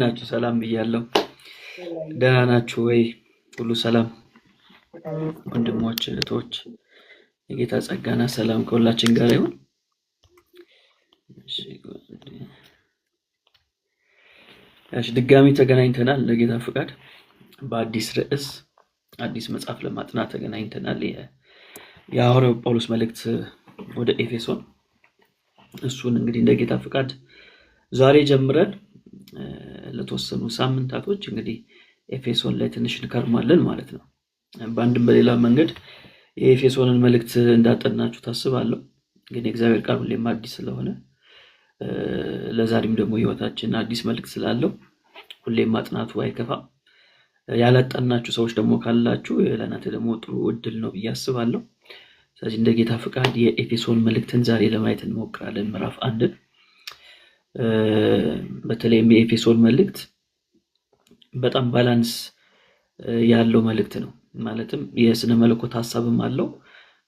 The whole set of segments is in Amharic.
ናችሁ? ሰላም ብያለሁ። ደህና ናችሁ ወይ? ሁሉ ሰላም ወንድሞች እህቶች፣ የጌታ ጸጋና ሰላም ከሁላችን ጋር ይሁን። እሺ ድጋሚ ተገናኝተናል ለጌታ ፍቃድ በአዲስ ርዕስ አዲስ መጽሐፍ ለማጥናት ተገናኝተናል። የሐዋርያው ጳውሎስ መልእክት ወደ ኤፌሶን እሱን እንግዲህ እንደ ጌታ ፍቃድ ዛሬ ጀምረን ለተወሰኑ ሳምንታቶች እንግዲህ ኤፌሶን ላይ ትንሽ እንከርማለን ማለት ነው። በአንድም በሌላ መንገድ የኤፌሶንን መልእክት እንዳጠናችሁ ታስባለሁ። ግን የእግዚአብሔር ቃል ሁሌም አዲስ ስለሆነ ለዛሬም ደግሞ ህይወታችን አዲስ መልእክት ስላለው ሁሌም ማጥናቱ አይከፋም። ያላጠናችሁ ሰዎች ደግሞ ካላችሁ ለእናንተ ደግሞ ጥሩ እድል ነው ብዬ አስባለሁ። ስለዚህ እንደ ጌታ ፍቃድ የኤፌሶን መልእክትን ዛሬ ለማየት እንሞክራለን። ምዕራፍ 1 በተለይም የኤፌሶን መልእክት በጣም ባላንስ ያለው መልእክት ነው። ማለትም የስነ መለኮት ሐሳብም አለው።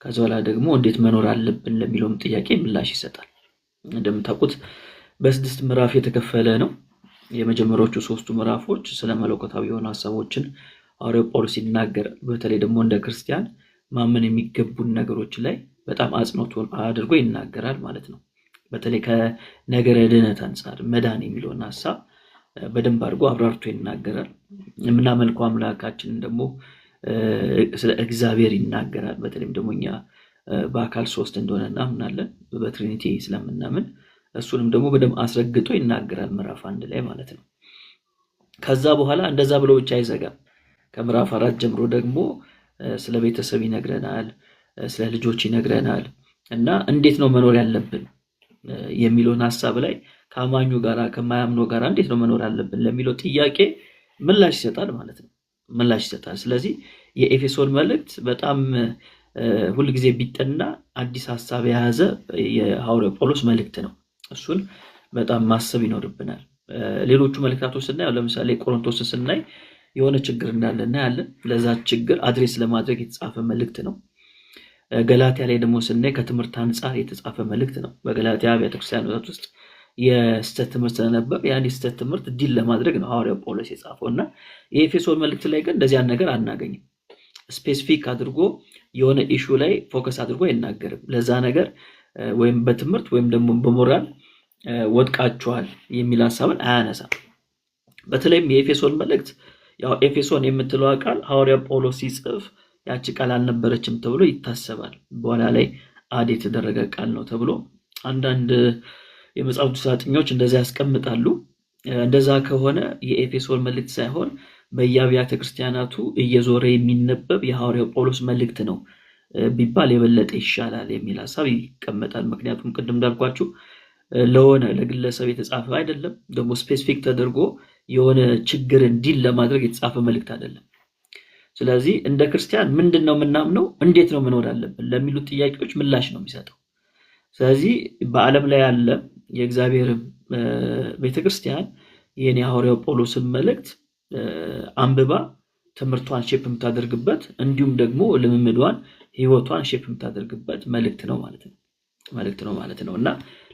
ከዛ በኋላ ደግሞ እንዴት መኖር አለብን ለሚለውም ጥያቄ ምላሽ ይሰጣል። እንደምታውቁት በስድስት ምዕራፍ የተከፈለ ነው። የመጀመሪያዎቹ 3 ምዕራፎች ስለ መለኮታዊ የሆኑ ሐሳቦችን ሐዋርያው ጳውሎስ ይናገራል። በተለይ ደግሞ እንደ ክርስቲያን ማመን የሚገቡን ነገሮች ላይ በጣም አጽንኦት አድርጎ ይናገራል ማለት ነው። በተለይ ከነገረ ድነት አንፃር መዳን የሚለውን ሐሳብ በደንብ አድርጎ አብራርቶ ይናገራል። የምናመልከው አምላካችን ደግሞ ስለ እግዚአብሔር ይናገራል። በተለይም ደግሞ እኛ በአካል 3 እንደሆነ እናምናለን፣ በትሪኒቲ ስለምናምን እሱንም ደግሞ በደንብ አስረግጦ ይናገራል ምዕራፍ 1 ላይ ማለት ነው። ከዛ በኋላ እንደዛ ብሎ ብቻ አይዘጋም። ከምዕራፍ 4 ጀምሮ ደግሞ ስለ ቤተሰብ ይነግረናል፣ ስለ ልጆች ይነግረናል እና እንዴት ነው መኖር ያለብን የሚለውን ሐሳብ ላይ ከአማኙ ጋራ ከማያምነው ጋራ እንዴት ነው መኖር ያለብን ለሚለው ጥያቄ ምላሽ ይሰጣል ማለት ነው። ምላሽ ይሰጣል። ስለዚህ የኤፌሶን መልእክት በጣም ሁሉ ጊዜ ቢጠና አዲስ ሐሳብ የያዘ የሐዋርያው ጳውሎስ መልእክት ነው። እሱን በጣም ማሰብ ይኖርብናል። ሌሎቹ መልእክታቶች ስናይ ለምሳሌ ቆሮንቶስን ስናይ የሆነ ችግር እንዳለ እናያለን። ለዛ ችግር አድሬስ ለማድረግ የተጻፈ መልእክት ነው። ገላትያ ላይ ደግሞ ስናይ ከትምህርት አንፃር የተጻፈ መልእክት ነው። በገላትያ ቤተክርስቲያናት ውስጥ የስተት ትምህርት ስለነበር ያን የስተት ትምህርት ዲል ለማድረግ ነው ሐዋርያው ጳውሎስ የጻፈውና የኤፌሶን መልእክት ላይ ግን እንደዚህ ነገር አናገኝም። ስፔሲፊክ አድርጎ የሆነ ኢሹ ላይ ፎከስ አድርጎ አይናገርም። ለዛ ነገር ወይም በትምህርት ወይም ደግሞ በሞራል ወድቃቸዋል የሚል ሐሳብን አያነሳም። በተለይም የኤፌሶን መልእክት ያው ኤፌሶን የምትለው ቃል ሐዋርያው ጳውሎስ ሲጽፍ ያቺ ቃል አልነበረችም ተብሎ ይታሰባል። በኋላ ላይ አድ የተደረገ ቃል ነው ተብሎ አንዳንድ የመጽሐፍ ቅዱስ አጥኞች እንደዛ ያስቀምጣሉ። እንደዛ ከሆነ የኤፌሶን መልእክት ሳይሆን በየአብያተ ክርስቲያናቱ እየዞረ የሚነበብ የሐዋርያው ጳውሎስ መልእክት ነው ቢባል የበለጠ ይሻላል የሚል ሐሳብ ይቀመጣል። ምክንያቱም ቅድም እንዳልኳችሁ ለሆነ ለግለሰብ የተጻፈ አይደለም፣ ደግሞ ስፔሲፊክ ተደርጎ የሆነ ችግርን ዲል ለማድረግ የተጻፈ መልእክት አይደለም። ስለዚህ እንደ ክርስቲያን ምንድነው የምናምነው፣ እንዴት ነው መኖር አለብን ለሚሉት ጥያቄዎች ምላሽ ነው የሚሰጠው። ስለዚህ በዓለም ላይ ያለ የእግዚአብሔር ቤተክርስቲያን ይሄን የሐዋርያው ጳውሎስን መልእክት አንብባ ትምህርቷን ሼፕ የምታደርግበት እንዲሁም ደግሞ ልምምዷን ህይወቷን ሼፕ የምታደርግበት መልእክት ነው ማለት ነው እና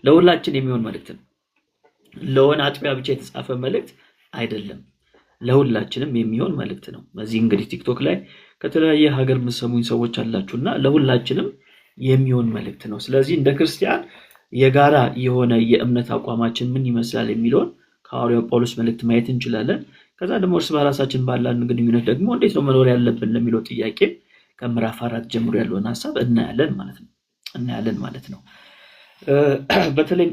ለሁላችን የሚሆን መልእክት ነው። ለሆነ አጥቢያ ብቻ የተጻፈ መልእክት አይደለም፣ ለሁላችንም የሚሆን መልእክት ነው። በዚህ እንግዲህ ቲክቶክ ላይ ከተለያየ ሀገር የምትሰሙኝ ሰዎች አላችሁና ለሁላችንም የሚሆን መልእክት ነው። ስለዚህ እንደ ክርስቲያን የጋራ የሆነ የእምነት አቋማችን ምን ይመስላል የሚለውን ከሐዋርያው ጳውሎስ መልእክት ማየት እንችላለን። ከዛ ደግሞ እርስ በራሳችን ባለን ግንኙነት ደግሞ እንዴት ነው መኖር ያለብን ለሚለው ጥያቄ ከምዕራፍ 4 ጀምሮ ያለውን ሐሳብ እናያለን ማለት ነው። በተለይ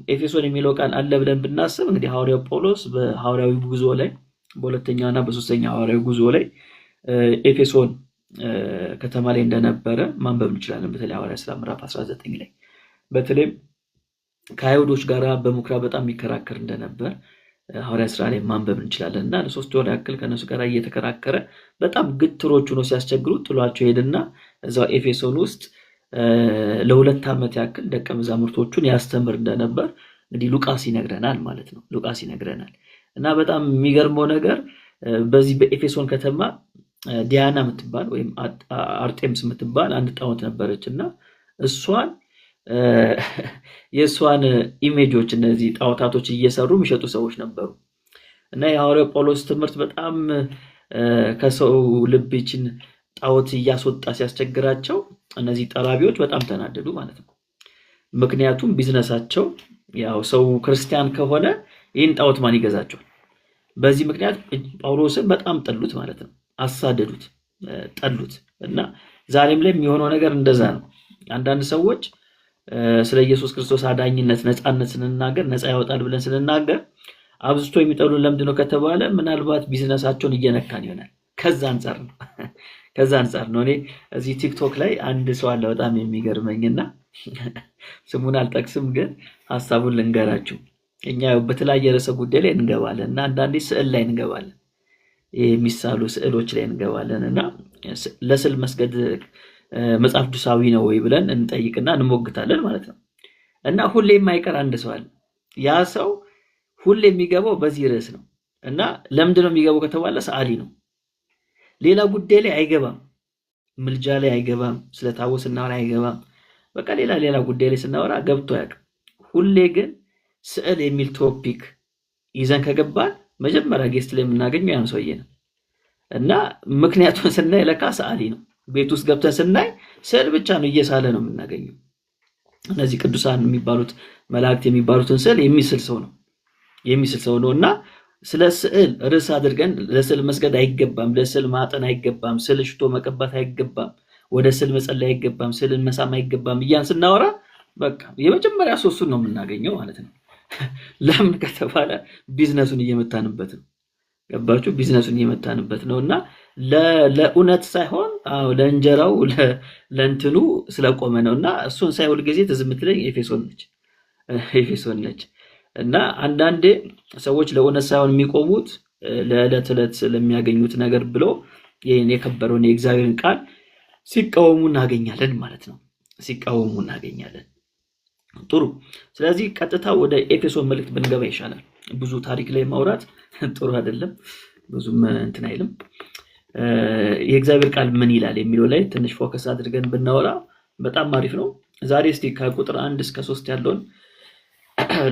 ኤፌሶን የሚለው ቃል አለ ብለን ብናስብ እንግዲህ ሐዋርያው ጳውሎስ በሐዋርያዊ ጉዞ ላይ በሁለተኛና በሶስተኛ ሐዋርያዊ ጉዞ ላይ ኤፌሶን ከተማ ላይ እንደነበረ ማንበብ እንችላለን። በተለይ ሐዋርያት ሥራ ምዕራፍ 19 ላይ በተለይ ከአይሁዶች ጋር በምኩራብ በጣም የሚከራከር እንደነበር ሐዋርያት ሥራ ላይ ማንበብ እንችላለን እና ለ3 ወር ያክል ከነሱ ጋር እየተከራከረ በጣም ግትሮች ሆኖ ሲያስቸግሩ ጥሏቸው ሄድና እዛው ኤፌሶን ውስጥ ለ2 ዓመት ያክል ደቀ መዛሙርቶቹን ያስተምር እንደነበር እንግዲህ ሉቃስ ይነግረናል ማለት ነው። ሉቃስ ይነግረናል እና በጣም የሚገርመው ነገር በዚህ በኤፌሶን ከተማ ዲያና የምትባል ወይም አርጤምስ የምትባል አንድ ጣዖት ነበረችና እሷን የእሷን ኢሜጆች እነዚህ ጣዖታቶች እየሰሩ የሚሸጡ ሰዎች ነበሩ እና የሐዋርያው ጳውሎስ ትምህርት በጣም ከሰው ልብ ይችን ጣዖት እያስወጣ ሲያስቸግራቸው እነዚህ ጠራቢዎች በጣም ተናደዱ ማለት ነው። ምክንያቱም ቢዝነሳቸው ያው ሰው ክርስቲያን ከሆነ ይህን ጣዖት ማን ይገዛቸዋል? በዚህ ምክንያት ጳውሎስን በጣም ጠሉት ማለት ነው። አሳደዱት፣ ጠሉት እና ዛሬም ላይ የሚሆነው ነገር እንደዛ ነው። አንዳንድ ሰዎች ስለ ኢየሱስ ክርስቶስ አዳኝነት ነፃነት ስንናገር ነፃ ያወጣል ብለን ስንናገር አብዝቶ የሚጠሉን ለምንድን ነው ከተባለ ምናልባት ቢዝነሳቸውን እየነካን ይሆናል። ከዛ አንጻር ነው። እኔ እዚህ ቲክቶክ ላይ አንድ ሰው አለ በጣም የሚገርመኝና ስሙን አልጠቅስም፣ ግን ሀሳቡን ልንገራችሁ። እኛ በተለያየ ርዕሰ ጉዳይ ላይ እንገባለን እና አንዳንዴ ስዕል ላይ እንገባለን፣ የሚሳሉ ስዕሎች ላይ እንገባለን እና ለስዕል መስገድ መጽሐፍ ቅዱሳዊ ነው ወይ ብለን እንጠይቅና እንሞግታለን ማለት ነው። እና ሁሌ የማይቀር አንድ ሰው አለ። ያ ሰው ሁሌ የሚገባው በዚህ ርዕስ ነው እና ለምንድን ነው የሚገባው ከተባለ ሰዓሊ ነው። ሌላ ጉዳይ ላይ አይገባም፣ ምልጃ ላይ አይገባም፣ ስለ ታቦት ስናወራ አይገባም። በቃ ሌላ ጉዳይ ላይ ስናወራ ገብቶ አያውቅም። ሁሌ ግን ስዕል የሚል ቶፒክ ይዘን ከገባን መጀመሪያ ጌስት ላይ የምናገኘው ያን ሰውዬ ነው እና ምክንያቱም ስናይ ለካ ሰዓሊ ነው። ቤት ውስጥ ገብተን ስናይ ስዕል ብቻ ነው እየሳለ ነው የምናገኘው። እነዚህ ቅዱሳን የሚባሉት መላእክት የሚባሉትን ስዕል የሚስል ሰው ነው እና ስለ ስዕል ርዕስ አድርገን ለስዕል መስገድ አይገባም፣ ለስዕል ማጠን አይገባም፣ ስዕል ሽቶ መቀባት አይገባም፣ ወደ ስዕል መጸለይ አይገባም፣ ስዕልን መሳም አይገባም እያን ስናወራ በቃ የመጀመሪያ ሶስቱን ነው የምናገኘው ማለት ነው። ለምን ከተባለ ቢዝነሱን እየመታንበት ነው። ገባችሁ? ቢዝነሱን እየመታንበት ነው እና ለእውነት ሳይሆን ለእንጀራው ለእንትኑ ስለቆመ ነው እና እሱን ሳይሆን ጊዜ ትዝ የምትለኝ ኤፌሶን ነች እና አንዳንዴ ሰዎች ለእውነት ሳይሆን የሚቆሙት ለዕለት ዕለት ስለሚያገኙት ነገር ብሎ ይህን የከበረውን የእግዚአብሔርን ቃል ሲቃወሙ እናገኛለን ማለት ነው። ሲቃወሙ እናገኛለን። ጥሩ። ስለዚህ ቀጥታ ወደ ኤፌሶን መልእክት ብንገባ ይሻላል። ብዙ ታሪክ ላይ ማውራት ጥሩ አይደለም፣ ብዙም እንትን አይልም። የእግዚአብሔር ቃል ምን ይላል የሚለው ላይ ትንሽ ፎከስ አድርገን ብናወራ በጣም አሪፍ ነው። ዛሬ እስቲ ከቁጥር 1 እስከ 3 ያለውን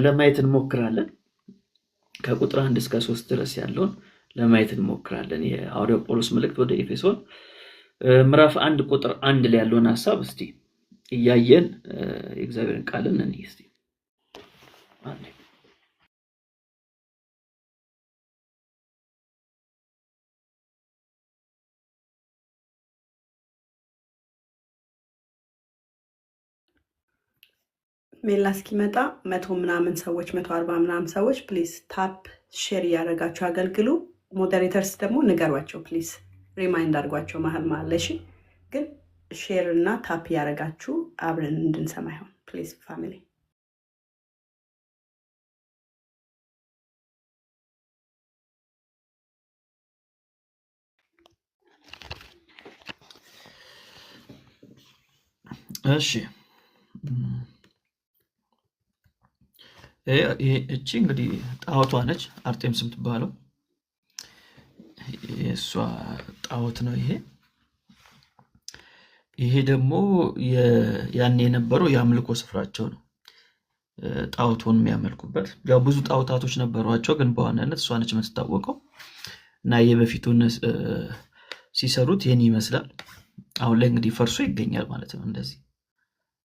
ለማየት እንሞክራለን። ከቁጥር 1 እስከ 3 ድረስ ያለውን ለማየት እንሞክራለን። የሐዋርያው ጳውሎስ መልእክት ወደ ኤፌሶን ምዕራፍ 1 ቁጥር 1 ላይ ያለውን ሐሳብ እስቲ እያየን የእግዚአብሔርን ቃልን እንይ እስቲ። ሜላ እስኪመጣ 140 ምናምን ሰዎች ፕሊዝ ታፕ ሼር እያደረጋችሁ አገልግሉ። ሞዴሬተርስ ደግሞ ንገሯቸው ፕሊዝ፣ ሪማይንድ አድርጓቸው መሀል እሺ። ግን ሼር እና ታፕ እያደረጋችሁ አብረን እንድንሰማ ይሆን ፕሊዝ ፋሚሊ። እሺ እቺ እንግዲህ ጣዖቷ ነች፣ አርጤምስ የምትባለው የእሷ ጣዖት ነው። ይሄ ደግሞ ያኔ የነበረው የአምልኮ ስፍራቸው ነው፣ ጣዖቱን የሚያመልኩበት። ያው ብዙ ጣዖታቶች ነበሯቸው፣ ግን በዋናነት እሷ ነች የምትታወቀው እና የበፊቱን ሲሰሩት ይህን ይመስላል። አሁን ላይ እንግዲህ ፈርሶ ይገኛል ማለት ነው።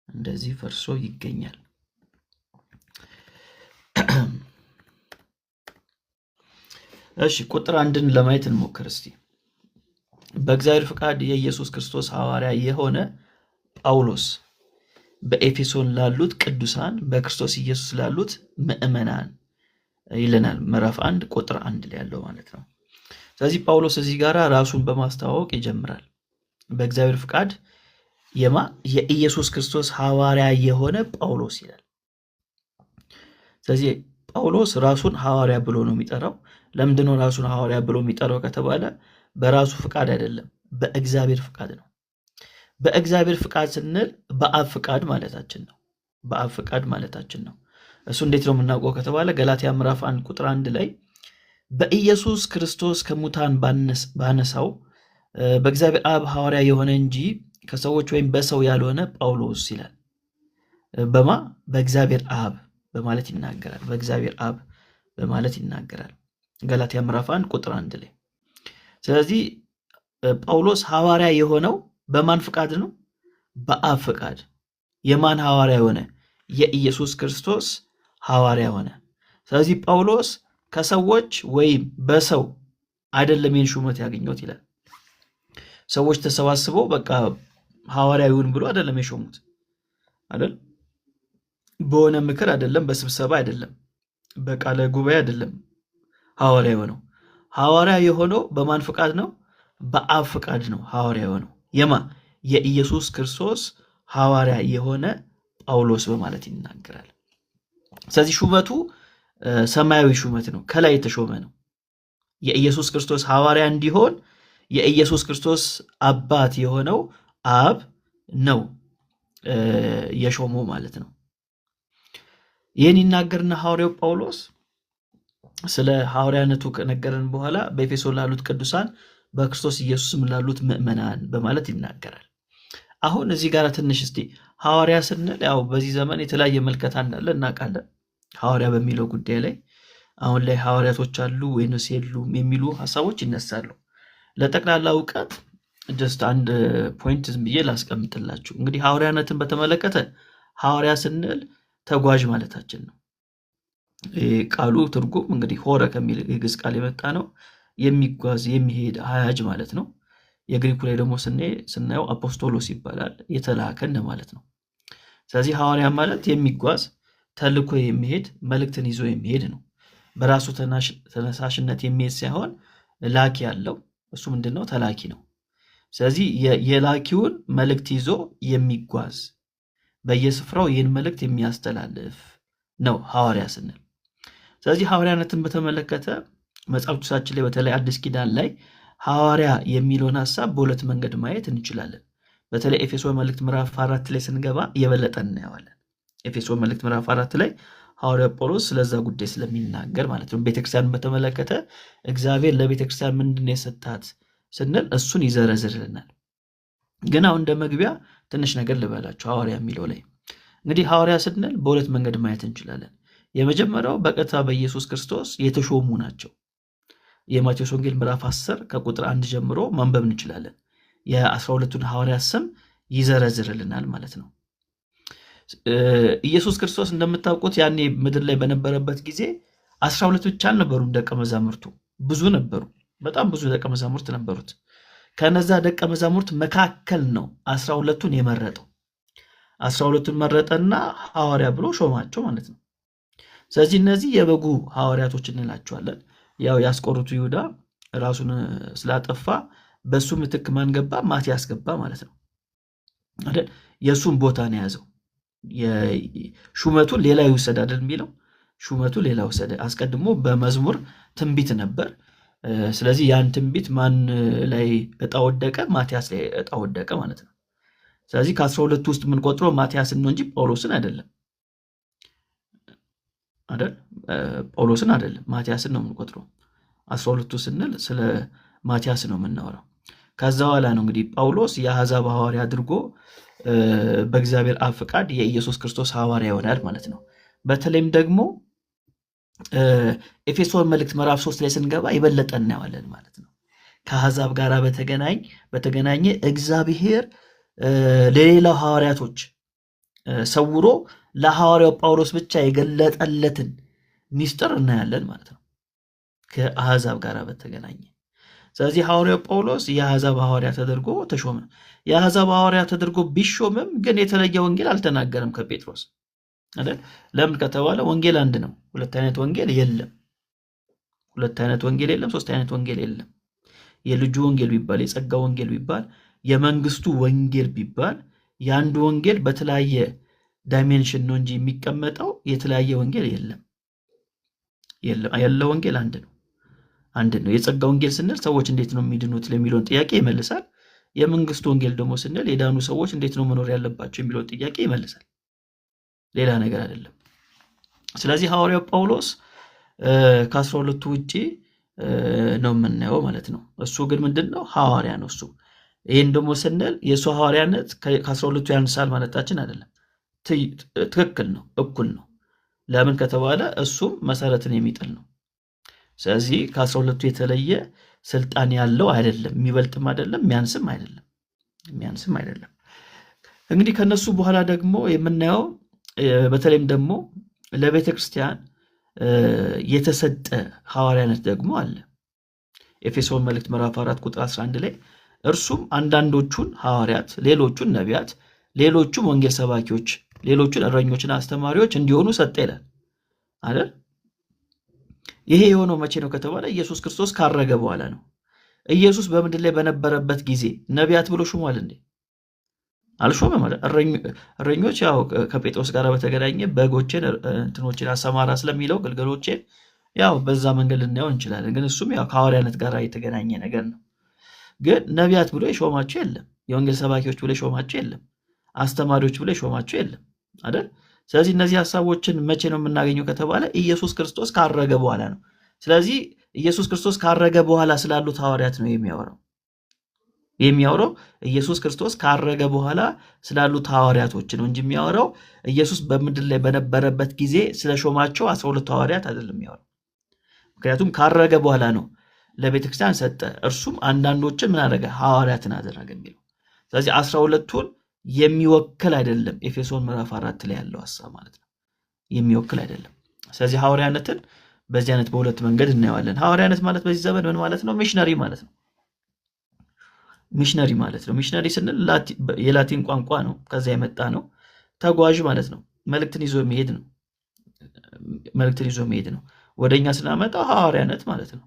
እንደዚህ ፈርሶ ይገኛል። እሺ ቁጥር 1ን ለማየት እንሞክር እስቲ። በእግዚአብሔር ፍቃድ የኢየሱስ ክርስቶስ ሐዋርያ የሆነ ጳውሎስ በኤፌሶን ላሉት ቅዱሳን በክርስቶስ ኢየሱስ ላሉት ምዕመናን ይለናል። ምዕራፍ 1 ቁጥር 1 ላይ ያለው ማለት ነው። ስለዚህ ጳውሎስ እዚህ ጋር ራሱን በማስተዋወቅ ይጀምራል። በእግዚአብሔር ፍቃድ የኢየሱስ ክርስቶስ ሐዋርያ የሆነ ጳውሎስ ይላል። ስለዚህ ጳውሎስ ራሱን ሐዋርያ ብሎ ነው የሚጠራው። ለምንድነው ራሱን ሐዋርያ ብሎ የሚጠራው ከተባለ በራሱ ፍቃድ አይደለም፣ በእግዚአብሔር ፍቃድ ነው። በእግዚአብሔር ፍቃድ ስንል በአብ ፍቃድ ማለታችን ነው። በአብ ፍቃድ ማለታችን ነው። እሱ እንዴት ነው የምናውቀው ከተባለ ገላትያ ምዕራፍ 1 ቁጥር 1 ላይ በኢየሱስ ክርስቶስ ከሙታን ባነሳው በእግዚአብሔር አብ ሐዋርያ የሆነ እንጂ ከሰዎች ወይም በሰው ያልሆነ ጳውሎስ ይላል። በማ በእግዚአብሔር አብ በማለት ይናገራል። በእግዚአብሔር አብ በማለት ይናገራል። ገላትያ ምዕራፍ 1 ቁጥር 1 ላይ። ስለዚህ ጳውሎስ ሐዋርያ የሆነው በማን ፍቃድ ነው? በአብ ፍቃድ። የማን ሐዋርያ ሆነ? የኢየሱስ ክርስቶስ ሐዋርያ ሆነ። ስለዚህ ጳውሎስ ከሰዎች ወይም በሰው አይደለም ይህን ሹመት ያገኘት ይላል። ሰዎች ተሰባስበው በቃ ሐዋርያ ይሁን ብሎ አይደለም የሾሙት አይደል? በሆነ ምክር አይደለም፣ በስብሰባ አይደለም፣ በቃለ ጉባኤ አይደለም ሐዋርያ የሆነው። ሐዋርያ የሆነው በማን ፍቃድ ነው? በአብ ፍቃድ ነው ሐዋርያ የሆነው። የማ የኢየሱስ ክርስቶስ ሐዋርያ የሆነ ጳውሎስ በማለት ይናገራል። ስለዚህ ሹመቱ ሰማያዊ ሹመት ነው፣ ከላይ የተሾመ ነው። የኢየሱስ ክርስቶስ ሐዋርያ እንዲሆን የኢየሱስ ክርስቶስ አባት የሆነው አብ ነው የሾመው ማለት ነው። ይህን ይናገርና ሐዋርያው ጳውሎስ ስለ ሐዋርያነቱ ከነገረን በኋላ በኤፌሶን ላሉት ቅዱሳን በክርስቶስ ኢየሱስም ላሉት ምዕመናን በማለት ይናገራል። አሁን እዚህ ጋር ትንሽ እስቲ ሐዋርያ ስንል ያው በዚህ ዘመን የተለያየ መልከታ እንዳለ እናውቃለን። ሐዋርያ በሚለው ጉዳይ ላይ አሁን ላይ ሐዋርያቶች አሉ ወይንስ የሉም የሚሉ ሐሳቦች ይነሳሉ። ለጠቅላላ እውቀት ጀስት አንድ ፖይንት ዝም ብዬ ላስቀምጥላችሁ። እንግዲህ ሐዋርያነትን በተመለከተ ሐዋርያ ስንል ተጓዥ ማለታችን ነው። ቃሉ ትርጉም እንግዲህ ሆረ ከሚል የግዕዝ ቃል የመጣ ነው። የሚጓዝ የሚሄድ አያጅ ማለት ነው። የግሪኩ ላይ ደግሞ ስናየው አፖስቶሎስ ይባላል፣ የተላከ ማለት ነው። ስለዚህ ሐዋርያ ማለት የሚጓዝ ተልኮ የሚሄድ መልእክትን ይዞ የሚሄድ ነው። በራሱ ተነሳሽነት የሚሄድ ሳይሆን ላኪ ያለው እሱ ምንድነው? ተላኪ ነው። ስለዚህ የላኪውን መልእክት ይዞ የሚጓዝ በየስፍራው ይህን መልእክት የሚያስተላልፍ ነው ሐዋርያ ስንል። ስለዚህ ሐዋርያነትን በተመለከተ መጽሐፍ ቅዱሳችን ላይ በተለይ አዲስ ኪዳን ላይ ሐዋርያ የሚለውን ሐሳብ በሁለት መንገድ ማየት እንችላለን። በተለይ ኤፌሶን መልእክት ምዕራፍ 4 ላይ ስንገባ የበለጠ እናየዋለን። ኤፌሶን መልእክት ምዕራፍ 4 ላይ ሐዋርያ ጳውሎስ ስለዛ ጉዳይ ስለሚናገር ማለት ነው። ቤተክርስቲያንን በተመለከተ እግዚአብሔር ለቤተክርስቲያን ምንድነው የሰጣት ስንል እሱን ይዘረዝርልናል። ግን አሁን እንደ መግቢያ ትንሽ ነገር ልበላችሁ። ሐዋርያ የሚለው ላይ እንግዲህ ሐዋርያ ስንል በሁለት መንገድ ማየት እንችላለን። የመጀመሪያው በቀጥታ በኢየሱስ ክርስቶስ የተሾሙ ናቸው። የማቴዎስ ወንጌል ምዕራፍ 10 ከቁጥር 1 ጀምሮ ማንበብ እንችላለን። የ12ቱን ሐዋርያት ስም ይዘረዝርልናል ማለት ነው። ኢየሱስ ክርስቶስ እንደምታውቁት ያኔ ምድር ላይ በነበረበት ጊዜ 12 ብቻ አልነበሩም ደቀ መዛሙርቱ፣ ብዙ ነበሩ። በጣም ብዙ ደቀ መዛሙርት ነበሩት። ከነዛ ደቀ መዛሙርት መካከል ነው 12ቱን የመረጠው። 12ቱን መረጠና ሐዋርያ ብሎ ሾማቸው ማለት ነው። ስለዚህ እነዚህ የበጉ ሐዋርያቶች እንላቸዋለን። ያው ያስቆሮቱ ይሁዳ ራሱን ስላጠፋ በሱ ምትክ ማን ገባ? ማቲያስ ገባ ማለት ነው አይደል? የሱን ቦታ ነው የያዘው። ሹመቱን ሌላ ይወሰድ አይደል የሚለው፣ ሹመቱ ሌላ ወሰደ። አስቀድሞ በመዝሙር ትንቢት ነበር። ስለዚህ ያን ትንቢት ማን ላይ ዕጣ ወደቀ? ማቲያስ ላይ ዕጣ ወደቀ ማለት ነው። ስለዚህ ከ12 ውስጥ የምንቆጥረው ማቲያስን ነው እንጂ ጳውሎስን አይደለም አይደል? ጳውሎስን አይደለም፣ ማቲያስን ነው የምንቆጥረው። 12ቱ ስንል ስለ ማቲያስ ነው የምናወራው። ከዛ በኋላ ነው እንግዲህ ጳውሎስ የአሕዛብ ሐዋርያ አድርጎ በእግዚአብሔር አብ ፈቃድ የኢየሱስ ክርስቶስ ሐዋርያ ይሆናል ማለት ነው። በተለይም ደግሞ ኤፌሶን መልእክት ምዕራፍ 3 ላይ ስንገባ የበለጠ እናየዋለን ማለት ነው። ከአሕዛብ ጋር በተገናኘ እግዚአብሔር ለሌላው ሐዋርያቶች ሰውሮ ለሐዋርያው ጳውሎስ ብቻ የገለጠለትን ሚስጥር እናያለን ማለት ነው፣ ከአሕዛብ ጋር በተገናኘ። ስለዚህ ሐዋርያው ጳውሎስ የአሕዛብ ሐዋርያ ተደርጎ ተሾመ። የአሕዛብ ሐዋርያ ተደርጎ ቢሾምም ግን የተለየ ወንጌል አልተናገረም ከጴጥሮስ አይደል? ለምን ከተባለ ወንጌል አንድ ነው። ሁለት አይነት ወንጌል የለም። ሁለት አይነት ወንጌል የለም። ሶስት አይነት ወንጌል የለም። የልጁ ወንጌል ቢባል፣ የጸጋ ወንጌል ቢባል፣ የመንግስቱ ወንጌል ቢባል የአንዱ ወንጌል በተለያየ ዳይሜንሽን ነው እንጂ የሚቀመጠው የተለያየ ወንጌል የለም። ያለው ወንጌል አንድ ነው። አንድ ነው። የጸጋ ወንጌል ስንል ሰዎች እንዴት ነው የሚድኑት ለሚለውን ጥያቄ ይመልሳል። የመንግስቱ ወንጌል ደግሞ ስንል የዳኑ ሰዎች እንዴት ነው መኖር ያለባቸው የሚለውን ጥያቄ ይመልሳል። ሌላ ነገር አይደለም። ስለዚህ ሐዋርያው ጳውሎስ ከ12ቱ ውጪ ነው የምናየው ማለት ነው። እሱ ግን ምንድነው? ሐዋርያ ነው እሱ። ይህን ደግሞ ስንል የእሱ ሐዋርያነት ከ12ቱ ያንሳል ማለታችን አይደለም። ትክክል ነው፣ እኩል ነው። ለምን ከተባለ እሱም መሰረትን የሚጥል ነው። ስለዚህ ከ12ቱ የተለየ ስልጣን ያለው አይደለም፣ የሚበልጥም አይደለም፣ የሚያንስም አይደለም። እንግዲህ ከነሱ በኋላ ደግሞ የምናየው በተለይም ደግሞ ለቤተ ክርስቲያን የተሰጠ ሐዋርያነት ደግሞ አለ። ኤፌሶን መልእክት ምዕራፍ 4 ቁጥር 11 ላይ እርሱም አንዳንዶቹን ሐዋርያት፣ ሌሎቹን ነቢያት፣ ሌሎቹም ወንጌል ሰባኪዎች፣ ሌሎቹን እረኞችና አስተማሪዎች እንዲሆኑ ሰጠ ይላል አይደል? ይሄ የሆነው መቼ ነው ከተባለ ኢየሱስ ክርስቶስ ካረገ በኋላ ነው። ኢየሱስ በምድር ላይ በነበረበት ጊዜ ነቢያት ብሎ ሹሟል እንዴ? አልሾመም። እረኞች ያው ከጴጥሮስ ጋር በተገናኘ በጎችን እንትኖችን አሰማራ ስለሚለው ግልገሎችን ያው በዛ መንገድ ልናየው እንችላለን። ግን እሱም ያው ከሐዋርያነት ጋር የተገናኘ ነገር ነው። ግን ነቢያት ብሎ የሾማቸው የለም። የወንጌል ሰባኪዎች ብሎ የሾማቸው የለም። አስተማሪዎች ብሎ የሾማቸው የለም አይደል? ስለዚህ እነዚህ ሐሳቦችን መቼ ነው የምናገኘው ከተባለ ኢየሱስ ክርስቶስ ካረገ በኋላ ነው። ስለዚህ ኢየሱስ ክርስቶስ ካረገ በኋላ ስላሉት ሐዋርያት ነው የሚያወራው ኢየሱስ ክርስቶስ ካረገ በኋላ ስላሉት ሐዋርያቶች ነው እንጂ የሚያወራው ኢየሱስ በምድር ላይ በነበረበት ጊዜ ስለሾማቸው 12 ሐዋርያት አይደለም የሚያወራው። ምክንያቱም ካረገ በኋላ ነው ለቤተክርስቲያን ሰጠ፣ እርሱም አንዳንዶችን ምን አደረገ? ሐዋርያትን አደረገ የሚለው። ስለዚህ 12ቱን የሚወክል አይደለም። ኤፌሶን ምዕራፍ 4 ላይ ያለው ሐሳብ ማለት ነው፣ የሚወክል አይደለም። ስለዚህ ሐዋርያነትን በዚህ አይነት በሁለት መንገድ እናየዋለን። ሐዋርያነት ማለት በዚህ ዘመን ምን ማለት ነው? ሚሽነሪ ማለት ነው። ሚሽነሪ ስንል የላቲን ቋንቋ ነው፣ ከዛ የመጣ ነው። ተጓዥ ማለት ነው። መልእክትን ይዞ መሄድ ነው። ወደኛ ስናመጣ ሐዋርያነት ማለት ነው።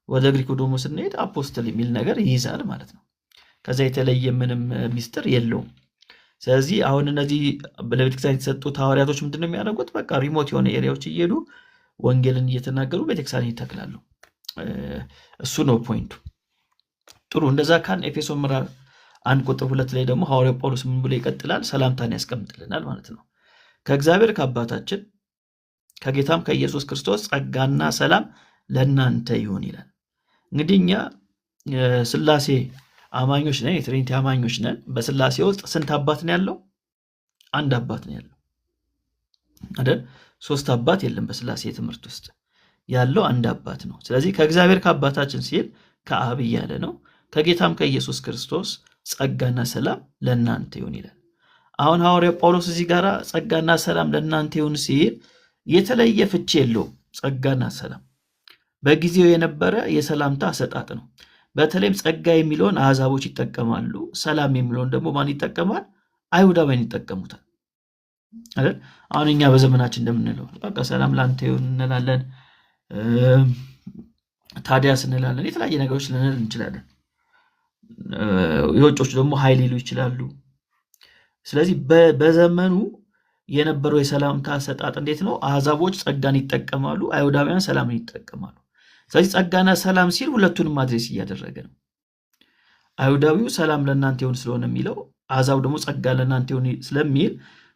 ወደ ግሪኩ ደግሞ ስንሄድ አፖስትል የሚል ነገር ይይዛል ማለት ነው። ከዛ የተለየ ምንም ሚስጥር የለውም። ስለዚህ አሁን እነዚህ ለቤተክርስቲያን የተሰጡት ሐዋርያቶች ምንድነው የሚያደርጉት? በቃ ሪሞት የሆነ ኤሪያዎች እየሄዱ ወንጌልን እየተናገሩ ቤተክርስቲያን ይተክላሉ። እሱ ነው ፖይንቱ። ጥሩ። እንደዛ ካን ኤፌሶን ምዕራፍ 1 ቁጥር 2 ላይ ደግሞ ሐዋርያው ጳውሎስ ምን ብሎ ይቀጥላል? ሰላምታን ያስቀምጥልናል ማለት ነው። ከእግዚአብሔር ከአባታችን ከጌታም ከኢየሱስ ክርስቶስ ጸጋና ሰላም ለእናንተ ይሁን ይላል። እንግዲህ እኛ ስላሴ አማኞች ነን፣ የትሪኒቲ አማኞች ነን። በስላሴ ውስጥ ስንት አባት ነው ያለው? አንድ አባት ነው ያለው አይደል? ሶስት አባት የለም። በስላሴ ትምህርት ውስጥ ያለው አንድ አባት ነው። ስለዚህ ከእግዚአብሔር ከአባታችን ሲል ከአብ እያለ ነው። ከጌታም ከኢየሱስ ክርስቶስ ጸጋና ሰላም ለእናንተ ይሁን ይላል። አሁን ሐዋርያው ጳውሎስ እዚህ ጋር ጸጋና ሰላም ለእናንተ ይሁን ሲል የተለየ ፍቺ የለውም። ጸጋና ሰላም በጊዜው የነበረ የሰላምታ አሰጣጥ ነው። በተለይም ጸጋ የሚለውን አሕዛቦች ይጠቀማሉ። ሰላም የሚለውን ደግሞ ማን ይጠቀማል? አይሁዳውያን ይጠቀሙታል አይደል? አሁን እኛ በዘመናችን እንደምንለው በቃ ሰላም ላንተ ይሁን እንላለን፣ ታዲያስ እንላለን፣ የተለያየ ነገሮች ልንል እንችላለን። የውጮች ደግሞ ኃይል ሊሉ ይችላሉ። ስለዚህ በዘመኑ የነበረው የሰላምታ አሰጣጥ እንዴት ነው? አሕዛቦች ጸጋን ይጠቀማሉ፣ አይሁዳውያን ሰላምን ይጠቀማሉ። ስለዚህ ጸጋና ሰላም ሲል ሁለቱንም አድሬስ እያደረገ ነው። አይሁዳዊው ሰላም ለእናንተ ይሁን ስለሆነ የሚለው፣ አሕዛብ ደግሞ ጸጋ ለእናንተ ይሁን ስለሚል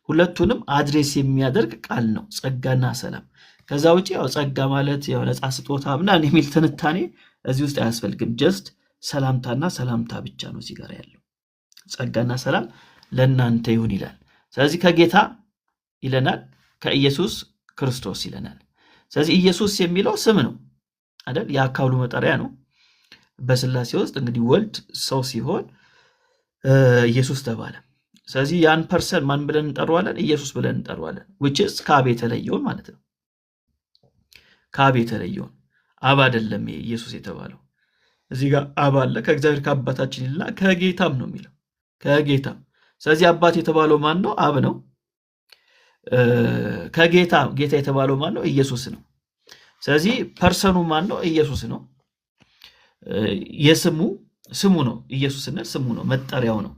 ሁለቱንም አድሬስ የሚያደርግ ቃል ነው ጸጋና ሰላም። ከዛ ውጭ ያው ጸጋ ማለት ያው ነፃ ስጦታ ምናምን የሚል ትንታኔ እዚህ ውስጥ አያስፈልግም። ጀስት ሰላምታና ሰላምታ ብቻ ነው እዚህ ጋር ያለው። ጸጋና ሰላም ለእናንተ ይሁን ይላል። ስለዚህ ከጌታ ይለናል፣ ከኢየሱስ ክርስቶስ ይለናል። ስለዚህ ኢየሱስ የሚለው ስም ነው አይደል? የአካሉ መጠሪያ ነው። በስላሴ ውስጥ እንግዲህ ወልድ ሰው ሲሆን ኢየሱስ ተባለ። ስለዚህ ያን ፐርሰን ማን ብለን እንጠራዋለን? ኢየሱስ ብለን እንጠራዋለን። which is ከአብ የተለየውን ማለት ነው። ከአብ የተለየውን አብ አይደለም ኢየሱስ የተባለው። እዚህ ጋር አብ አለ፣ ከእግዚአብሔር ከአባታችን ይልና ከጌታም ነው የሚለው፣ ከጌታም። ስለዚህ አባት የተባለው ማን ነው? አብ ነው። ከጌታ የተባለው ማን ነው? ኢየሱስ ነው። ስለዚህ ፐርሰኑ ማን ነው? ኢየሱስ ነው። ስሙ ነው። ኢየሱስ ስንል ስሙ ነው፣ መጠሪያው ነው፣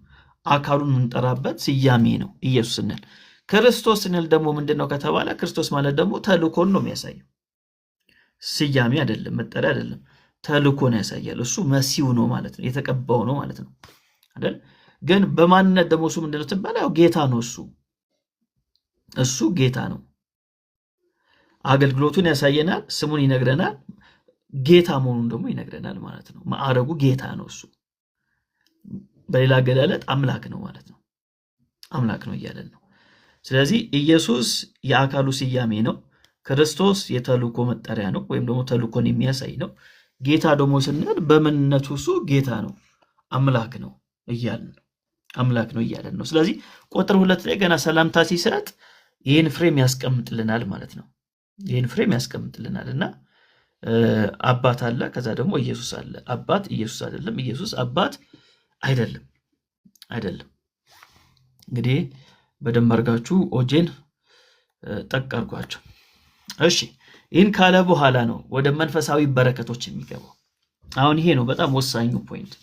አካሉን የምንጠራበት ስያሜ ነው ኢየሱስ ስንል። ክርስቶስ ስንል ደግሞ ምንድን ነው ከተባለ ክርስቶስ ማለት ደግሞ ተልኮን ነው የሚያሳየው። ስያሜ አይደለም፣ መጠሪያ አይደለም፣ ተልኮን ያሳያል። እሱ መሲሁ ነው ማለት ነው፣ የተቀባው ነው ማለት ነው አይደል? ግን በማንነት ደግሞ እሱ ምንድነው ትባለው? ጌታ ነው። እሱ ጌታ ነው። አገልግሎቱን ያሳየናል፣ ስሙን ይነግረናል፣ ጌታ መሆኑን ደግሞ ይነግረናል ማለት ነው። ማዕረጉ ጌታ ነው። እሱ በሌላ አገላለጥ አምላክ ነው ማለት ነው። አምላክ ነው እያለን ነው። ስለዚህ ኢየሱስ የአካሉ ስያሜ ነው። ክርስቶስ የተልእኮ መጠሪያ ነው፣ ወይም ደግሞ ተልእኮን የሚያሳይ ነው። ጌታ ደግሞ ስንል በምንነቱ እሱ ጌታ ነው፣ አምላክ ነው እያልን ነው። አምላክ ነው እያለን ነው። ስለዚህ ቁጥር 2 ላይ ገና ሰላምታ ሲሰጥ ይህን ፍሬም ያስቀምጥልናል ማለት ነው። ይህን ፍሬም ያስቀምጥልናል እና አባት አለ፣ ከዛ ደግሞ ኢየሱስ አለ። አባት ኢየሱስ አይደለም፣ ኢየሱስ አባት አይደለም። እንግዲህ በደንብ አድርጋችሁ ኦጄን ጠቅ አድርጓቸው። እሺ፣ ይህን ካለ በኋላ ነው ወደ መንፈሳዊ በረከቶች የሚገባው። አሁን ይሄ ነው በጣም ወሳኙ ፖይንት።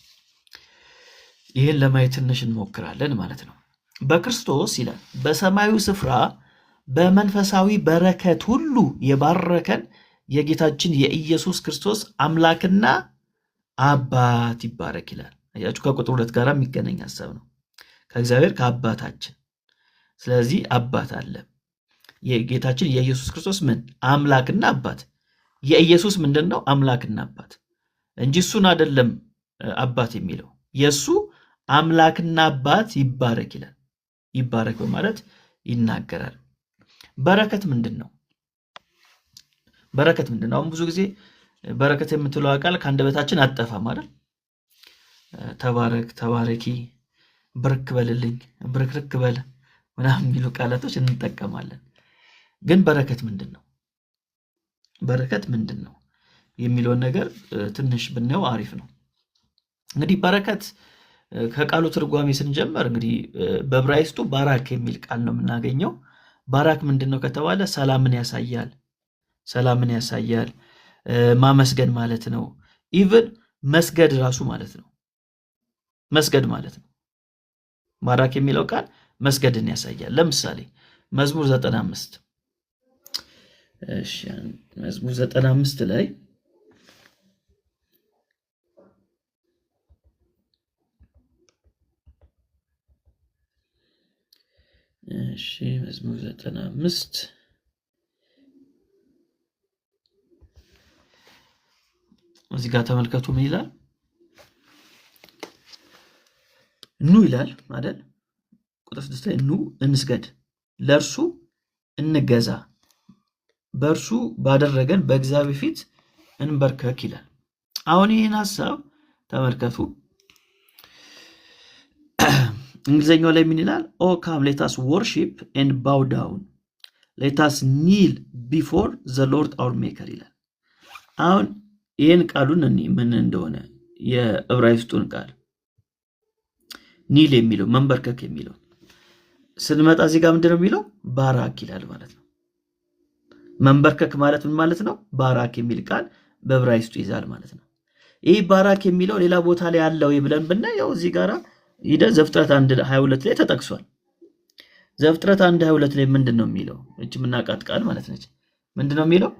ይህን ለማየት ትንሽ እንሞክራለን ማለት ነው። በክርስቶስ ይላል በሰማዩ ስፍራ በመንፈሳዊ በረከት ሁሉ የባረከን የጌታችን የኢየሱስ ክርስቶስ አምላክና አባት ይባረክ ይላል። አያችሁ፣ ከቁጥር 2 ጋር የሚገናኝ ሐሳብ ነው። ከእግዚአብሔር ከአባታችን። ስለዚህ አባት አለ። የጌታችን የኢየሱስ ክርስቶስ ምን አምላክና አባት። የኢየሱስ ምንድን ነው? አምላክና አባት እንጂ እሱን አይደለም አባት የሚለው። የእሱ አምላክና አባት ይባረክ ይላል። ይባረክ በማለት ይናገራል። በረከት ምንድን ነው? በረከት ምንድን ነው? አሁን ብዙ ጊዜ በረከት የምትለው ቃል ከአንደበታችን አጠፋም አይደል? ተባረክ፣ ተባረኪ፣ ብርክ በልልኝ፣ ብርክርክ በል ምናምን የሚሉ ቃላቶች እንጠቀማለን። ግን በረከት ምንድን ነው? በረከት ምንድን ነው የሚለውን ነገር ትንሽ ብናየው አሪፍ ነው። እንግዲህ በረከት ከቃሉ ትርጓሜ ስንጀምር እንግዲህ በዕብራይስጡ ባራክ የሚል ቃል ነው የምናገኘው። ባራክ ምንድን ነው ከተባለ ሰላምን ያሳያል፣ ሰላምን ያሳያል፣ ማመስገን ማለት ነው። ኢቭን መስገድ ራሱ ማለት ነው። መስገድ ማለት ነው። ባራክ የሚለው ቃል መስገድን ያሳያል። ለምሳሌ መዝሙር 95 መዝሙር 95 ላይ መዝሙር 95 እዚህ ጋር ተመልከቱ። ምን ይላል? ኑ ይላል አይደል? ቁጥር 6 ላይ ኑ እንስገድ፣ ለእርሱ እንገዛ፣ በእርሱ ባደረገን በእግዚአብሔር ፊት እንበርከክ ይላል። አሁን ይህን ሐሳብ ተመልከቱ። እንግሊዝኛው ላይ ምን ይላል? ኦ ካም ሌት አስ ወርሺፕ ኤንድ ባው ዳውን ሌት አስ ኒል ቢፎር ዘ ሎርድ አወር ሜከር ይላል። አሁን ይህን ቃሉን ምን እንደሆነ የዕብራይስጡን ቃል ኒል የሚለው መንበርከክ የሚለው ስንመጣ እዚህ ጋር ምንድነው የሚለው? ባራክ ይላል ማለት ነው። መንበርከክ ማለት ምን ማለት ነው? ባራክ የሚል ቃል በዕብራይስጡ ይዛል ማለት ነው። ይህ ባራክ የሚለው ሌላ ቦታ ላይ ያለው ብለን ብናየው እዚህ ጋር ሂደ ዘፍጥረት 1:22 ላይ ተጠቅሷል። ዘፍጥረት 1:22 ላይ ምንድን ነው የሚለው? እቺ የምናውቃት ቃል ማለት ነች። ምንድን ነው የሚለው?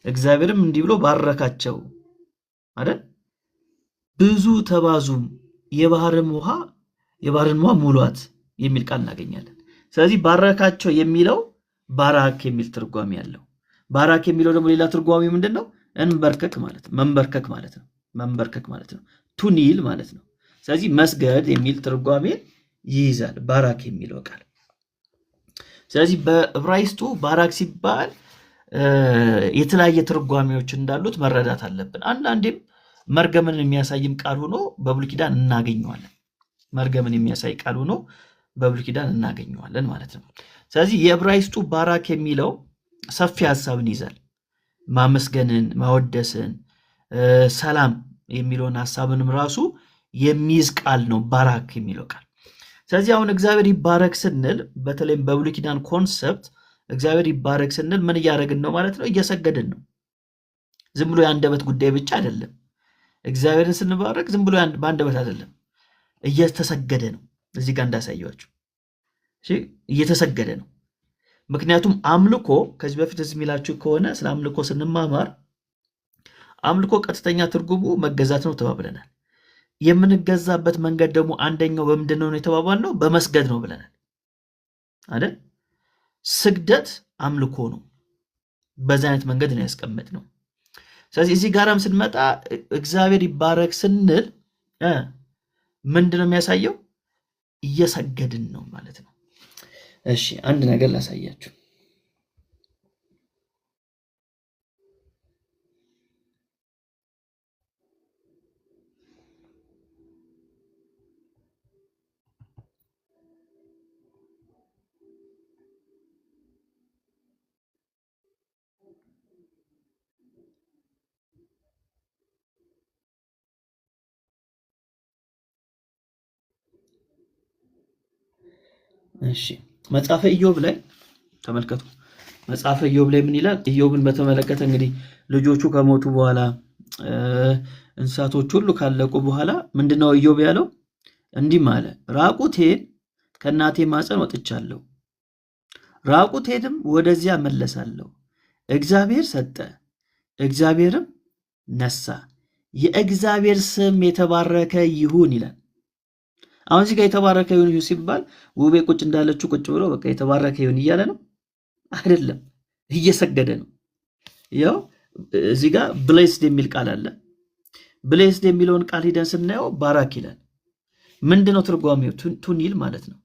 እግዚአብሔርም እንዲህ ብሎ ባረካቸው አይደል? ብዙ ተባዙም የባህርን ውሃ ሙሏት የሚል ቃል እናገኛለን። ስለዚህ ባረካቸው የሚለው ባራክ የሚል ትርጓሜ ያለው። ባራክ የሚለው ደግሞ ሌላ ትርጓሜ ምንድን ነው? እንበርከክ ማለት ነው። መንበርከክ ማለት ነው። መንበርከክ ማለት ነው። ቱኒል ማለት ነው። ስለዚህ መስገድ የሚል ትርጓሜ ይይዛል ባራክ የሚለው ቃል። ስለዚህ በዕብራይስጡ ባራክ ሲባል የተለያየ ትርጓሜዎች እንዳሉት መረዳት አለብን። አንዳንዴም መርገምን የሚያሳይም ቃል ሆኖ በብሉይ ኪዳን እናገኘዋለን። መርገምን የሚያሳይ ቃል ሆኖ በብሉይ ኪዳን እናገኘዋለን ማለት ነው። ስለዚህ የዕብራይስጡ ባራክ የሚለው ሰፊ ሐሳብን ይዛል። ማመስገንን፣ ማወደስን፣ ሰላም የሚለውን ሐሳብንም ራሱ የሚይዝ ቃል ነው ባራክ የሚለው ቃል። ስለዚህ አሁን እግዚአብሔር ይባረክ ስንል በተለይም በብሉይ ኪዳን ኮንሰፕት እግዚአብሔር ይባረክ ስንል ምን እያደረግን ነው ማለት ነው? እየሰገድን ነው። ዝም ብሎ የአንደበት ጉዳይ ብቻ አይደለም። እግዚአብሔርን ስንባረክ ዝም ብሎ በአንደበት አይደለም፣ እየተሰገደ ነው። እዚህ ጋር እንዳሳያችሁ እየተሰገደ ነው። ምክንያቱም አምልኮ ከዚህ በፊት እዚህ የሚላችሁ ከሆነ ስለ አምልኮ ስንማማር አምልኮ ቀጥተኛ ትርጉሙ መገዛት ነው ተባብለናል። የምንገዛበት መንገድ ደግሞ አንደኛው በምንድን ነው የተባባልነው? በመስገድ ነው ብለናል አይደል? ስግደት አምልኮ ነው። በዛ አይነት መንገድ ነው ያስቀመጥነው። ስለዚህ እዚህ ጋራም ስንመጣ እግዚአብሔር ይባረክ ስንል ምንድን ነው የሚያሳየው? እየሰገድን ነው ማለት ነው። እሺ አንድ ነገር ላሳያችሁ። እሺ መጽሐፈ ኢዮብ ላይ ተመልከቱ። መጽሐፈ ኢዮብ ላይ ምን ይላል? ኢዮብን በተመለከተ እንግዲህ ልጆቹ ከሞቱ በኋላ እንስሳቶች ሁሉ ካለቁ በኋላ ምንድነው ኢዮብ ያለው? እንዲህ አለ፣ ራቁቴን ከእናቴ ማፀን ወጥቻለሁ፣ ራቁቴንም ወደዚያ መለሳለሁ። እግዚአብሔር ሰጠ፣ እግዚአብሔርም ነሳ፣ የእግዚአብሔር ስም የተባረከ ይሁን ይላል። አሁን እዚህ ጋር የተባረከ ይሁን ሲባል ውቤ ቁጭ እንዳለችው ቁጭ ብሎ በቃ የተባረከ ይሁን እያለ ነው አይደለም፣ እየሰገደ ነው። ያው እዚህ ጋር ብሌስድ የሚል ቃል አለ። ብሌስድ የሚለውን ቃል ሂደን ስናየው ባራክ ይላል። ምንድነው ትርጓሜው? ቱኒል ማለት ነው።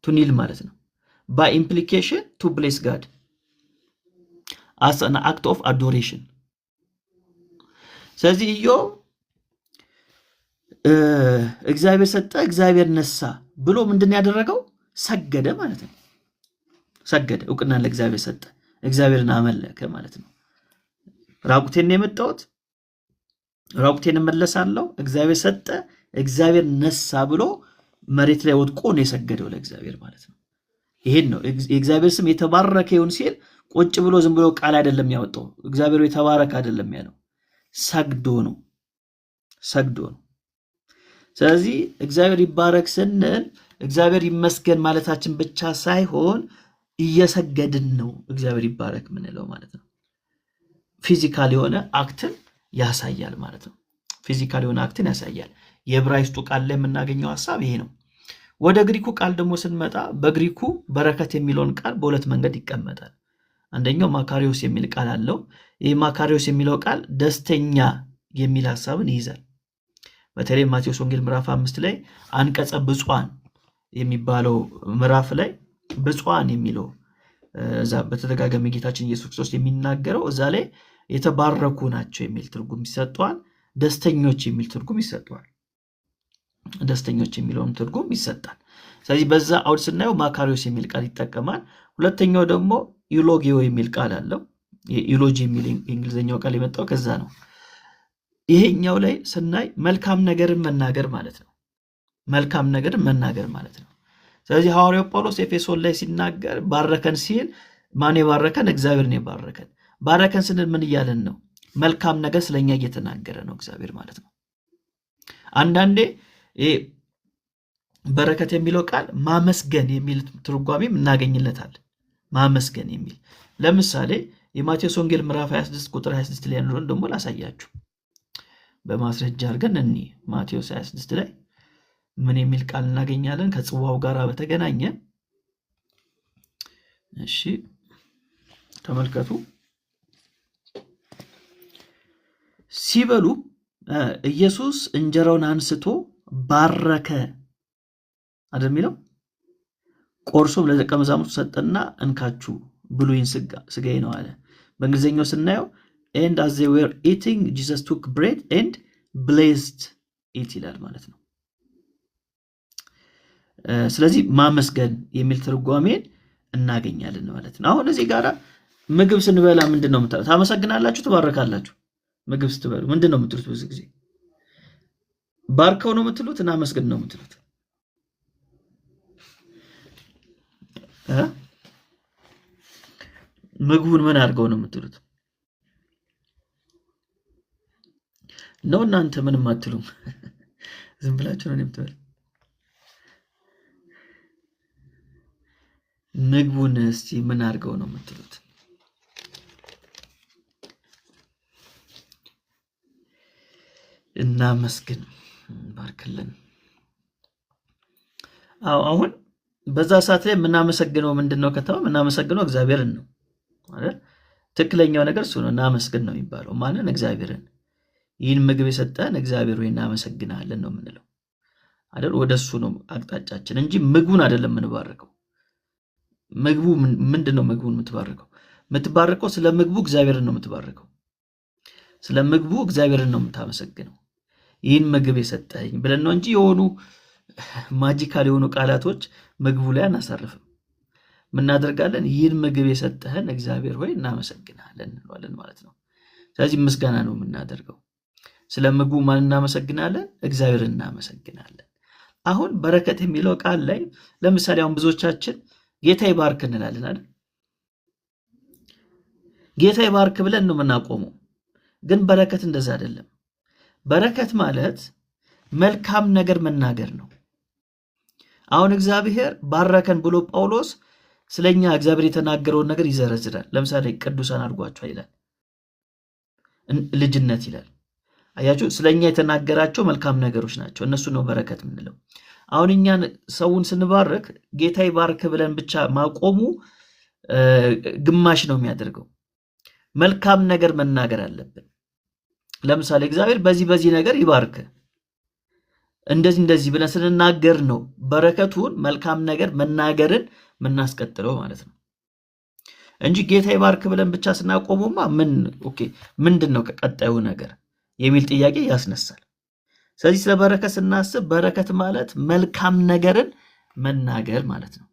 ቱኒል ማለት ነው by implication to bless God as an act of adoration። ስለዚህ ኢዮብ እግዚአብሔር ሰጠ እግዚአብሔር ነሳ ብሎ ምንድን ያደረገው? ሰገደ ማለት ነው። ሰገደ፣ እውቅና ለእግዚአብሔር ሰጠ፣ እግዚአብሔርን አመለከ ማለት ነው። ራቁቴን ነው የመጣሁት፣ ራቁቴን እመለሳለሁ፣ እግዚአብሔር ሰጠ እግዚአብሔር ነሳ ብሎ መሬት ላይ ወድቆ ነው የሰገደው ለእግዚአብሔር ማለት ነው። ይሄን ነው የእግዚአብሔር ስም የተባረከ ይሁን ሲል ቁጭ ብሎ ዝም ብሎ ቃል አይደለም ያወጣው። እግዚአብሔር የተባረከ አይደለም ያለው፣ ሰግዶ ነው፣ ሰግዶ ነው። ስለዚህ እግዚአብሔር ይባረክ ስንል እግዚአብሔር ይመስገን ማለታችን ብቻ ሳይሆን እየሰገድን ነው እግዚአብሔር ይባረክ ምንለው ማለት ነው። ፊዚካል የሆነ አክትን ያሳያል ማለት ነው። ፊዚካል የሆነ አክትን ያሳያል። የዕብራይስጡ ቃል ላይ የምናገኘው ሐሳብ ይሄ ነው። ወደ ግሪኩ ቃል ደግሞ ስንመጣ በግሪኩ በረከት የሚለውን ቃል በሁለት መንገድ ይቀመጣል። አንደኛው ማካሪዮስ የሚል ቃል አለው። ይህ ማካሪዮስ የሚለው ቃል ደስተኛ የሚል ሐሳብን ይይዛል። በተለይ ማቴዎስ ወንጌል ምዕራፍ 5 ላይ አንቀጸ ብፁዓን የሚባለው ምዕራፍ ላይ ብፁዓን የሚለው እዛ በተደጋጋሚ ጌታችን ኢየሱስ ክርስቶስ የሚናገረው እዛ ላይ የተባረኩ ናቸው የሚል ትርጉም ይሰጠዋል። ደስተኞች የሚል ትርጉም ይሰጠዋል። ደስተኞች የሚለውን ትርጉም ይሰጣል። ስለዚህ በዛ አውድ ስናየው ማካሪዮስ የሚል ቃል ይጠቀማል። ሁለተኛው ደግሞ ዩሎጊዮ የሚል ቃል አለው። ዩሎጂ የሚል እንግሊዝኛው ቃል የመጣው ከዛ ነው። ይሄኛው ላይ ስናይ መልካም ነገርን መናገር ማለት ነው። መልካም ነገርን መናገር ማለት ነው። ስለዚህ ሐዋርያው ጳውሎስ ኤፌሶን ላይ ሲናገር ባረከን ሲል ማን የባረከን? እግዚአብሔር ነው የባረከን። ባረከን ስንል ምን እያለን ነው? መልካም ነገር ስለኛ እየተናገረ ነው እግዚአብሔር ማለት ነው። አንዳንዴ በረከት የሚለው ቃል ማመስገን የሚል ትርጓሜም እናገኝለታል። ማመስገን የሚል ለምሳሌ የማቴዎስ ወንጌል ምዕራፍ 26 ቁጥር 26 ላይ ያለውን ደግሞ ላሳያችሁ በማስረጃ አድርገን እኒ ማቴዎስ 26 ላይ ምን የሚል ቃል እናገኛለን? ከጽዋው ጋር በተገናኘ እሺ ተመልከቱ። ሲበሉ ኢየሱስ እንጀራውን አንስቶ ባረከ አይደል የሚለው፣ ቆርሶም ለደቀ መዛሙርቱ ሰጠና እንካችሁ ብሉ ይህን ስጋዬ ነው አለ። በእንግሊዝኛው ስናየው and as they were eating Jesus took bread and blessed it ይላል ማለት ነው። ስለዚህ ማመስገን የሚል ትርጓሜን እናገኛለን ማለት ነው። አሁን እዚህ ጋር ምግብ ስንበላ ምንድነው የምታዩት? ታመሰግናላችሁ፣ ትባረካላችሁ። ምግብ ስትበሉ ምንድነው የምትሉት? ብዙ ጊዜ ባርከው ነው የምትሉት፣ እናመስግን ነው የምትሉት። ምግቡን ምን አድርገው ነው የምትሉት? ነው እናንተ ምንም አትሉም፣ ዝም ብላችሁ ነው የምትበሉ። ምግቡን እስቲ ምን አድርገው ነው የምትሉት? እናመስግን፣ ባርክልን። አሁን በዛ ሰዓት ላይ የምናመሰግነው ምንድነው ከተማ? የምናመሰግነው እግዚአብሔርን ነው አይደል? ትክክለኛው ነገር እሱ ነው። እናመስግን ነው የሚባለው። ማንን? እግዚአብሔርን። ይህን ምግብ የሰጠን እግዚአብሔር ሆይ እናመሰግናለን ነው የምንለው አይደል? ወደሱ ነው አቅጣጫችን እንጂ ምግቡን አይደለም የምንባርከው። ምግቡ ምንድነው? ምግቡን የምትባርከው ስለ ምግቡ እግዚአብሔርን ነው የምትባርከው። ስለ ምግቡ እግዚአብሔርን ነው የምታመሰግነው። ይህን ምግብ የሰጠኝ ብለን ነው እንጂ የሆኑ ማጂካል የሆኑ ቃላቶች ምግቡ ላይ አናሳርፍም። ምናደርጋለን? ይህን ምግብ የሰጠህን እግዚአብሔር ሆይ እናመሰግናለን እንለዋለን ማለት ነው። ስለዚህ ምስጋና ነው የምናደርገው። ስለ ምግቡ ማን እናመሰግናለን? እግዚአብሔር እናመሰግናለን። አሁን በረከት የሚለው ቃል ላይ ለምሳሌ አሁን ብዙዎቻችን ጌታ ይባርክ እንላለን አይደል? ጌታ ይባርክ ብለን ነው የምናቆመው። ግን በረከት እንደዛ አይደለም። በረከት ማለት መልካም ነገር መናገር ነው። አሁን እግዚአብሔር ባረከን ብሎ ጳውሎስ ስለኛ እግዚአብሔር የተናገረውን ነገር ይዘረዝራል። ለምሳሌ ቅዱሳን አድርጓቸዋል ይላል፣ ልጅነት ይላል። አያችሁ፣ ስለኛ የተናገራቸው መልካም ነገሮች ናቸው። እነሱ ነው በረከት የምንለው። አሁን እኛን ሰውን ስንባርክ ጌታ ይባርክ ብለን ብቻ ማቆሙ ግማሽ ነው የሚያደርገው። መልካም ነገር መናገር አለብን። ለምሳሌ እግዚአብሔር በዚህ ነገር ይባርክ እንደዚህ ብለን ስንናገር ነው በረከቱን መልካም ነገር መናገርን ምናስቀጥለው ማለት ነው እንጂ ጌታ ይባርክ ብለን ብቻ ስናቆሙማ ምንድን ነው ከቀጣዩ ነገር የሚል ጥያቄ ያስነሳል። ስለዚህ ስለ በረከት ስናስብ በረከት ማለት መልካም ነገርን መናገር ማለት ነው።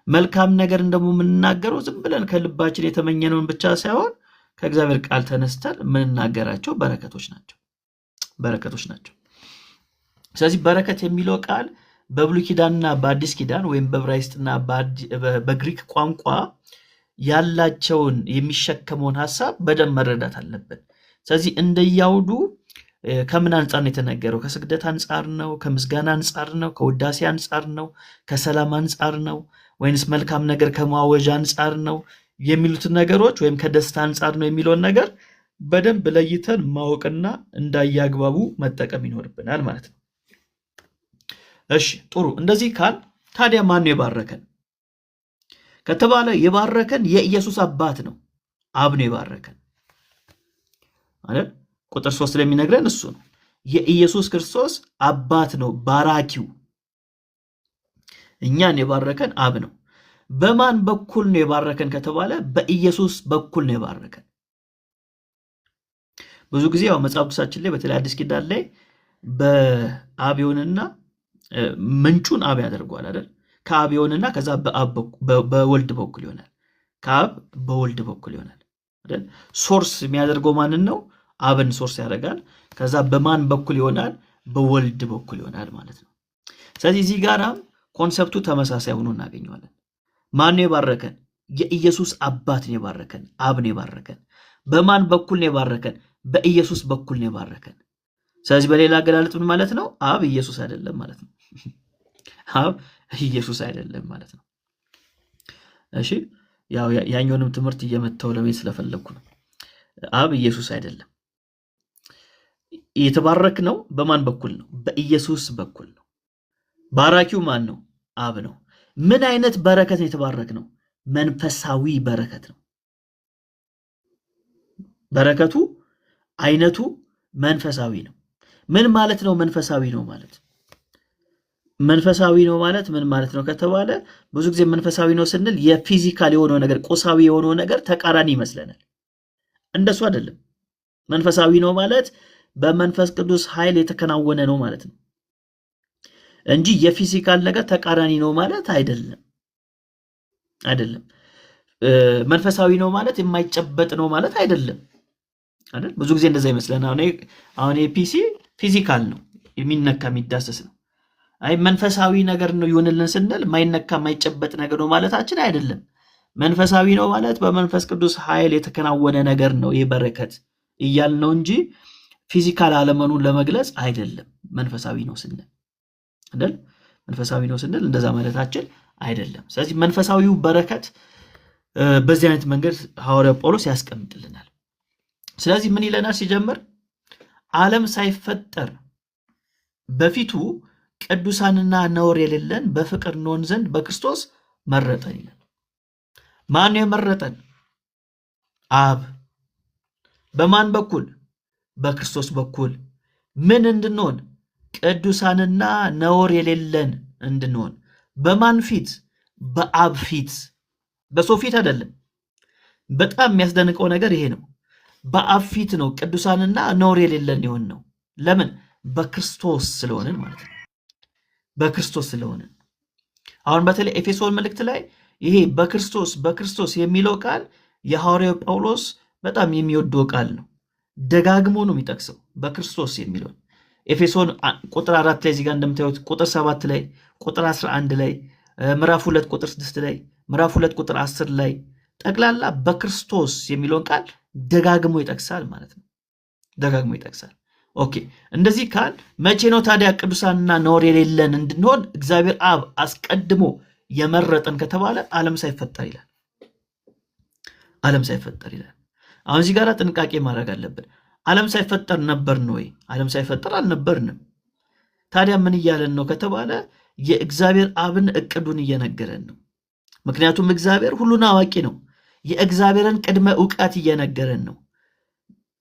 መልካም ነገር ደግሞ የምንናገረው ዝም ብለን ከልባችን የተመኘነውን ብቻ ሳይሆን ከእግዚአብሔር ቃል ተነስተን የምንናገራቸው በረከቶች ናቸው። ስለዚህ በረከት የሚለው ቃል በብሉይ ኪዳንና በአዲስ ኪዳን ወይም በዕብራይስጥና በግሪክ ቋንቋ ያላቸውን የሚሸከመውን ሐሳብ በደንብ መረዳት አለብን። ስለዚህ እንደያውዱ ከምን አንጻር ነው የተነገረው? ከስግደት አንጻር ነው? ከምስጋና አንጻር ነው? ከውዳሴ አንጻር ነው? ከሰላም አንጻር ነው? ወይንስ መልካም ነገር ከማወጃ አንጻር ነው የሚሉትን ነገሮች ወይም ከደስታ አንጻር ነው የሚለውን ነገር በደንብ ለይተን ማወቅና እንዳያግባቡ መጠቀም ይኖርብናል ማለት ነው። እሺ ጥሩ። እንደዚህ ካል ታዲያ ማን ነው የባረከን ከተባለ የባረከን የኢየሱስ አባት ነው፣ አብ ነው የባረከን ማለት ቁጥር 3 ላይ የሚነግረን እሱ ነው። የኢየሱስ ክርስቶስ አባት ነው ባራኪው። እኛን የባረከን አብ ነው። በማን በኩል ነው የባረከን ከተባለ በኢየሱስ በኩል ነው የባረከን። ብዙ ጊዜ ያው መጽሐፍ ቅዱሳችን ላይ በተለይ አዲስ ኪዳን ላይ በአብ ይሆንና ምንጩን አብ ያደርገዋል አይደል? ከአብ ይሆንና ከዛ በወልድ በኩል ይሆናል። ከአብ በወልድ በኩል ይሆናል አይደል? ሶርስ የሚያደርገው ማንን ነው? አብን ሶርስ ያደርጋል። ከዛ በማን በኩል ይሆናል? በወልድ በኩል ይሆናል ማለት ነው። ስለዚህ እዚህ ጋር ኮንሰፕቱ ተመሳሳይ ሆኖ እናገኘዋለን። ማን ነው የባረከን? የኢየሱስ አባት ነው የባረከን፣ አብ ነው የባረከን። በማን በኩል ነው የባረከን? በኢየሱስ በኩል ነው የባረከን። ስለዚህ በሌላ አገላለጥ ምን ማለት ነው? አብ ኢየሱስ አይደለም ማለት ነው። አብ ኢየሱስ አይደለም ማለት ነው። እሺ ያው ያኛውንም ትምህርት እየመተው ለምን ስለፈለኩ ነው። አብ ኢየሱስ አይደለም። የተባረክ ነው በማን በኩል ነው? በኢየሱስ በኩል ነው። ባራኪው ማን ነው? አብ ነው። ምን አይነት በረከት ነው የተባረክ ነው? መንፈሳዊ በረከት ነው። በረከቱ አይነቱ መንፈሳዊ ነው። ምን ማለት ነው መንፈሳዊ ነው ማለት? መንፈሳዊ ነው ማለት ምን ማለት ነው ከተባለ ብዙ ጊዜ መንፈሳዊ ነው ስንል የፊዚካል የሆነው ነገር ቁሳዊ የሆነው ነገር ተቃራኒ ይመስለናል። እንደሱ አይደለም። መንፈሳዊ ነው ማለት በመንፈስ ቅዱስ ኃይል የተከናወነ ነው ማለት ነው እንጂ የፊዚካል ነገር ተቃራኒ ነው ማለት አይደለም። መንፈሳዊ ነው ማለት የማይጨበጥ ነው ማለት አይደለም አይደል? ብዙ ጊዜ እንደዛ ይመስለናል። አሁን የፒሲ ፊዚካል ነው፣ የሚነካ የሚዳሰስ ነው። አይ መንፈሳዊ ነገር ነው ይሆንልን ስንል ማይነካ ማይጨበጥ ነገር ነው ማለታችን አይደለም። መንፈሳዊ ነው ማለት በመንፈስ ቅዱስ ኃይል የተከናወነ ነገር ነው የበረከት እያል ነው እንጂ ፊዚካል አለመኑን ለመግለጽ አይደለም። መንፈሳዊ ነው ስንል አይደል? መንፈሳዊ ነው ስንል እንደዛ ማለታችን አይደለም። ስለዚህ መንፈሳዊው በረከት በዚህ አይነት መንገድ ሐዋርያው ጳውሎስ ያስቀምጥልናል። ስለዚህ ምን ይለናል ሲጀምር? ዓለም ሳይፈጠር በፊቱ ቅዱሳንና ነውር የሌለን በፍቅር እንሆን ዘንድ በክርስቶስ መረጠን ይላል። ማን የመረጠን? አብ። በማን በኩል? በክርስቶስ በኩል። ምን እንድንሆን? ቅዱሳንና ነውር የሌለን እንድንሆን። በማን ፊት? በአብ ፊት። በሰው ፊት አይደለም። በጣም የሚያስደንቀው ነገር ይሄ ነው። በአብ ፊት ነው ቅዱሳንና ነውር የሌለን ይሆን ነው። ለምን? በክርስቶስ ስለሆንን ማለት ነው። በክርስቶስ ስለሆንን። አሁን በተለይ ኤፌሶን መልእክት ላይ ይሄ በክርስቶስ የሚለው ቃል የሐዋርያው ጳውሎስ በጣም የሚወደው ቃል ነው። ደጋግሞ ነው የሚጠቅሰው በክርስቶስ የሚለውን ኤፌሶን ቁጥር 4 ላይ እዚህ ጋር እንደምታዩት ቁጥር 7 ላይ ቁጥር 11 ላይ ምዕራፍ 2 ቁጥር 6 ላይ ምዕራፍ 2 ቁጥር 10 ላይ ጠቅላላ በክርስቶስ የሚለውን ቃል ደጋግሞ ይጠቅሳል ማለት ነው። ደጋግሞ ይጠቅሳል። ኦኬ፣ እንደዚህ ካል መቼ ነው ታዲያ ቅዱሳንና ነውር የሌለን እንድንሆን እግዚአብሔር አብ አስቀድሞ የመረጠን ከተባለ ዓለም ሳይፈጠር ይላል። ዓለም ሳይፈጠር ይላል። አሁን እዚህ ጋር ጥንቃቄ ማድረግ አለብን። ዓለም ሳይፈጠር ነበርን ወይ? ዓለም ሳይፈጠር አልነበርንም። ታዲያ ምን እያለን ነው ከተባለ የእግዚአብሔር አብን እቅዱን እየነገረን ነው። ምክንያቱም እግዚአብሔር ሁሉን አዋቂ ነው። የእግዚአብሔርን ቅድመ ዕውቀት እየነገረን ነው።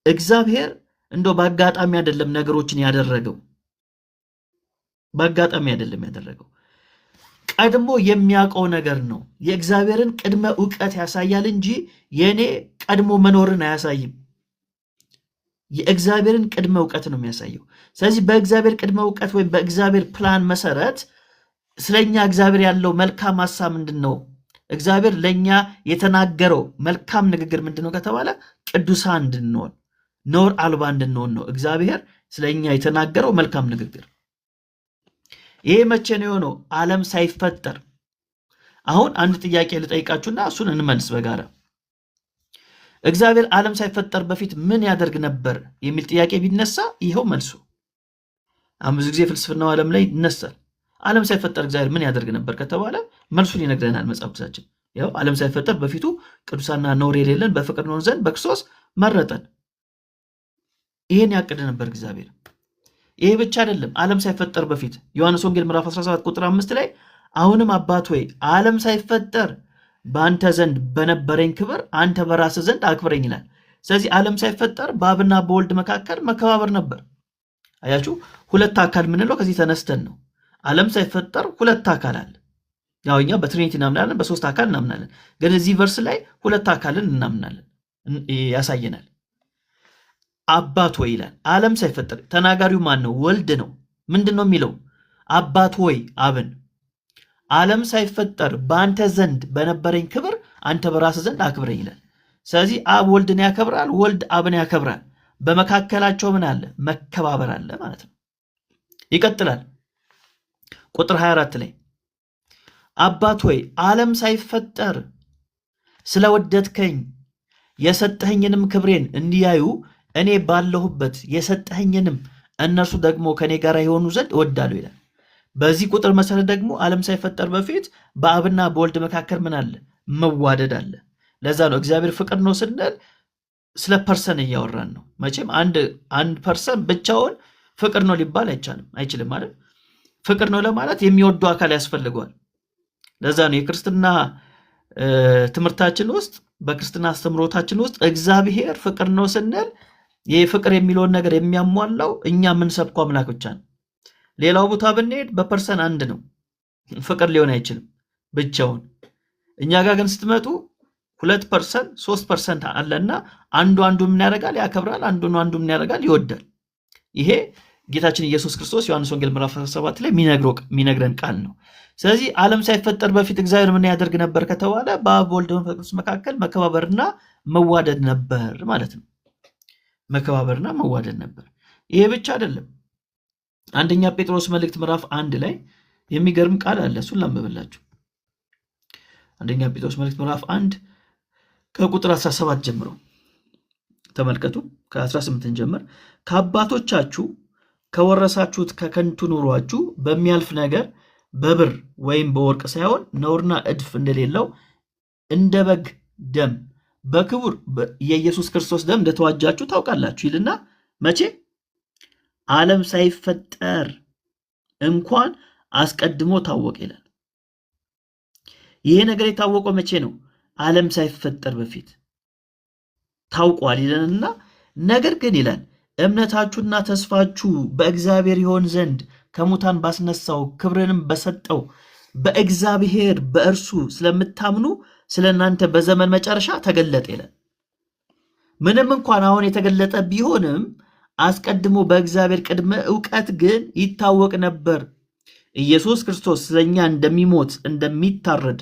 እግዚአብሔር እንደው በአጋጣሚ አይደለም ነገሮችን ያደረገው። በአጋጣሚ አይደለም ያደረገው። ቀድሞ የሚያውቀው ነገር ነው። የእግዚአብሔርን ቅድመ ዕውቀት ያሳያል እንጂ የኔ ቀድሞ መኖርን አያሳይም። የእግዚአብሔርን ቅድመ ዕውቀት ነው የሚያሳየው። ስለዚህ በእግዚአብሔር ቅድመ ዕውቀት ወይም በእግዚአብሔር ፕላን መሰረት ስለኛ እግዚአብሔር ያለው መልካም ሐሳብ ምንድን ነው? እግዚአብሔር ለኛ የተናገረው መልካም ንግግር ምንድን ነው ከተባለ ቅዱሳን እንድንሆን፣ ነውር አልባ እንድንሆን ነው እግዚአብሔር ስለኛ የተናገረው መልካም ንግግር። ይሄ መቼ ነው የሆነው? ዓለም ሳይፈጠር። አሁን አንድ ጥያቄ ልጠይቃችሁና እሱን እንመልስ በጋራ። እግዚአብሔር ዓለም ሳይፈጠር በፊት ምን ያደርግ ነበር የሚል ጥያቄ ቢነሳ ይኸው መልሱ። አሁን ብዙ ጊዜ ፍልስፍናው ዓለም ላይ ይነሳል። ዓለም ሳይፈጠር እግዚአብሔር ምን ያደርግ ነበር ከተባለ መልሱን ይነግረናል መጽሐፍ ቅዱሳችን። ያው ዓለም ሳይፈጠር በፊቱ ቅዱሳንና ነውር የሌለን በፍቅር እንሆን ዘንድ በክርስቶስ መረጠን። ይሄን ያቅድ ነበር እግዚአብሔር። ይሄ ብቻ አይደለም። ዓለም ሳይፈጠር በፊት ዮሐንስ ወንጌል ምዕራፍ 17 ቁጥር 5 ላይ አሁንም አባት ሆይ ዓለም ሳይፈጠር በአንተ ዘንድ በነበረኝ ክብር አንተ በራስህ ዘንድ አክብረኝ ይላል። ስለዚህ ዓለም ሳይፈጠር በአብና በወልድ መካከል መከባበር ነበር። አያችሁ፣ ሁለት አካል የምንለው ከዚህ ተነስተን ነው። ዓለም ሳይፈጠር ሁለት አካል አለ። ያው እኛ በትሪኒቲ እናምናለን፣ በሶስት አካል እናምናለን። ግን እዚህ ቨርስ ላይ ሁለት አካልን እናምናለን ያሳየናል። አባት ሆይ ይላል። ዓለም ሳይፈጠር ተናጋሪው ማን ነው? ወልድ ነው። ምንድን ነው የሚለው? አባት ሆይ አብን፣ ዓለም ሳይፈጠር በአንተ ዘንድ በነበረኝ ክብር አንተ በራስህ ዘንድ አክብረኝ ይላል። ስለዚህ አብ ወልድን ያከብራል፣ ወልድ አብን ያከብራል። በመካከላቸው ምን አለ? መከባበር አለ ማለት ነው። ይቀጥላል ቁጥር 24 ላይ አባት ሆይ ዓለም ሳይፈጠር ስለወደድከኝ የሰጠኸኝንም ክብሬን እንዲያዩ እኔ ባለሁበት የሰጠኸኝንም እነርሱ ደግሞ ከኔ ጋር የሆኑ ዘንድ እወዳለሁ ይላል። በዚህ ቁጥር መሰረት ደግሞ ዓለም ሳይፈጠር በፊት በአብና በወልድ መካከል ምን አለ? መዋደድ አለ። ለዛ ነው እግዚአብሔር ፍቅር ነው ስንል ስለ ፐርሰን እያወራን ነው። መቼም አንድ ፐርሰን ብቻውን ፍቅር ነው ሊባል አይችልም ማለት። ፍቅር ነው ለማለት የሚወዱ አካል ያስፈልገዋል። ለዛ ነው የክርስትና ትምህርታችን ውስጥ በክርስትና አስተምሮታችን ውስጥ እግዚአብሔር ፍቅር ነው ስንል ይህ ፍቅር የሚለውን ነገር የሚያሟላው እኛ የምንሰብከው አምላክ ብቻ ነው። ሌላው ቦታ ብንሄድ በፐርሰን አንድ ነው፣ ፍቅር ሊሆን አይችልም ብቻውን። እኛ ጋር ግን ስትመጡ 2%፣ 3% አለና አንዱ ምን ያደርጋል? ያከብራል። አንዱ ምን ያደርጋል? ይወዳል። ይሄ ጌታችን ኢየሱስ ክርስቶስ ዮሐንስ ወንጌል ምዕራፍ 17 ላይ የሚነግረን ቃል ነው። ስለዚህ ዓለም ሳይፈጠር በፊት እግዚአብሔር ምን ያደርግ ነበር ከተባለ በአብ ወልድ መንፈስ ቅዱስ መካከል መከባበርና መዋደድ ነበር ማለት ነው። መከባበርና መዋደድ ነበር። ይሄ ብቻ አይደለም። አንደኛ ጴጥሮስ መልእክት ምዕራፍ 1 ላይ የሚገርም ቃል አለ። እሱን ላንብብላችሁ። አንደኛ ጴጥሮስ መልእክት ምዕራፍ 1 ከቁጥር 17 ጀምሮ ተመልከቱ። ከ18 ጀምር ከአባቶቻችሁ ከወረሳችሁት ከከንቱ ኑሯችሁ በሚያልፍ ነገር በብር ወይም በወርቅ ሳይሆን ነውርና እድፍ እንደሌለው እንደ በግ ደም በክቡር የኢየሱስ ክርስቶስ ደም እንደተዋጃችሁ ታውቃላችሁ ይልና መቼ? ዓለም ሳይፈጠር እንኳን አስቀድሞ ታወቀ ይላል። ይሄ ነገር የታወቀው መቼ ነው? ዓለም ሳይፈጠር በፊት ታውቋል ይለንና ነገር ግን ይላል እምነታችሁና ተስፋችሁ በእግዚአብሔር ይሆን ዘንድ ከሙታን ባስነሳው ክብርንም በሰጠው በእግዚአብሔር በእርሱ ስለምታምኑ ስለናንተ በዘመን መጨረሻ ተገለጠ ይላል። ምንም እንኳን አሁን የተገለጠ ቢሆንም አስቀድሞ በእግዚአብሔር ቅድመ ዕውቀት ግን ይታወቅ ነበር። ኢየሱስ ክርስቶስ ስለኛ እንደሚሞት እንደሚታረድ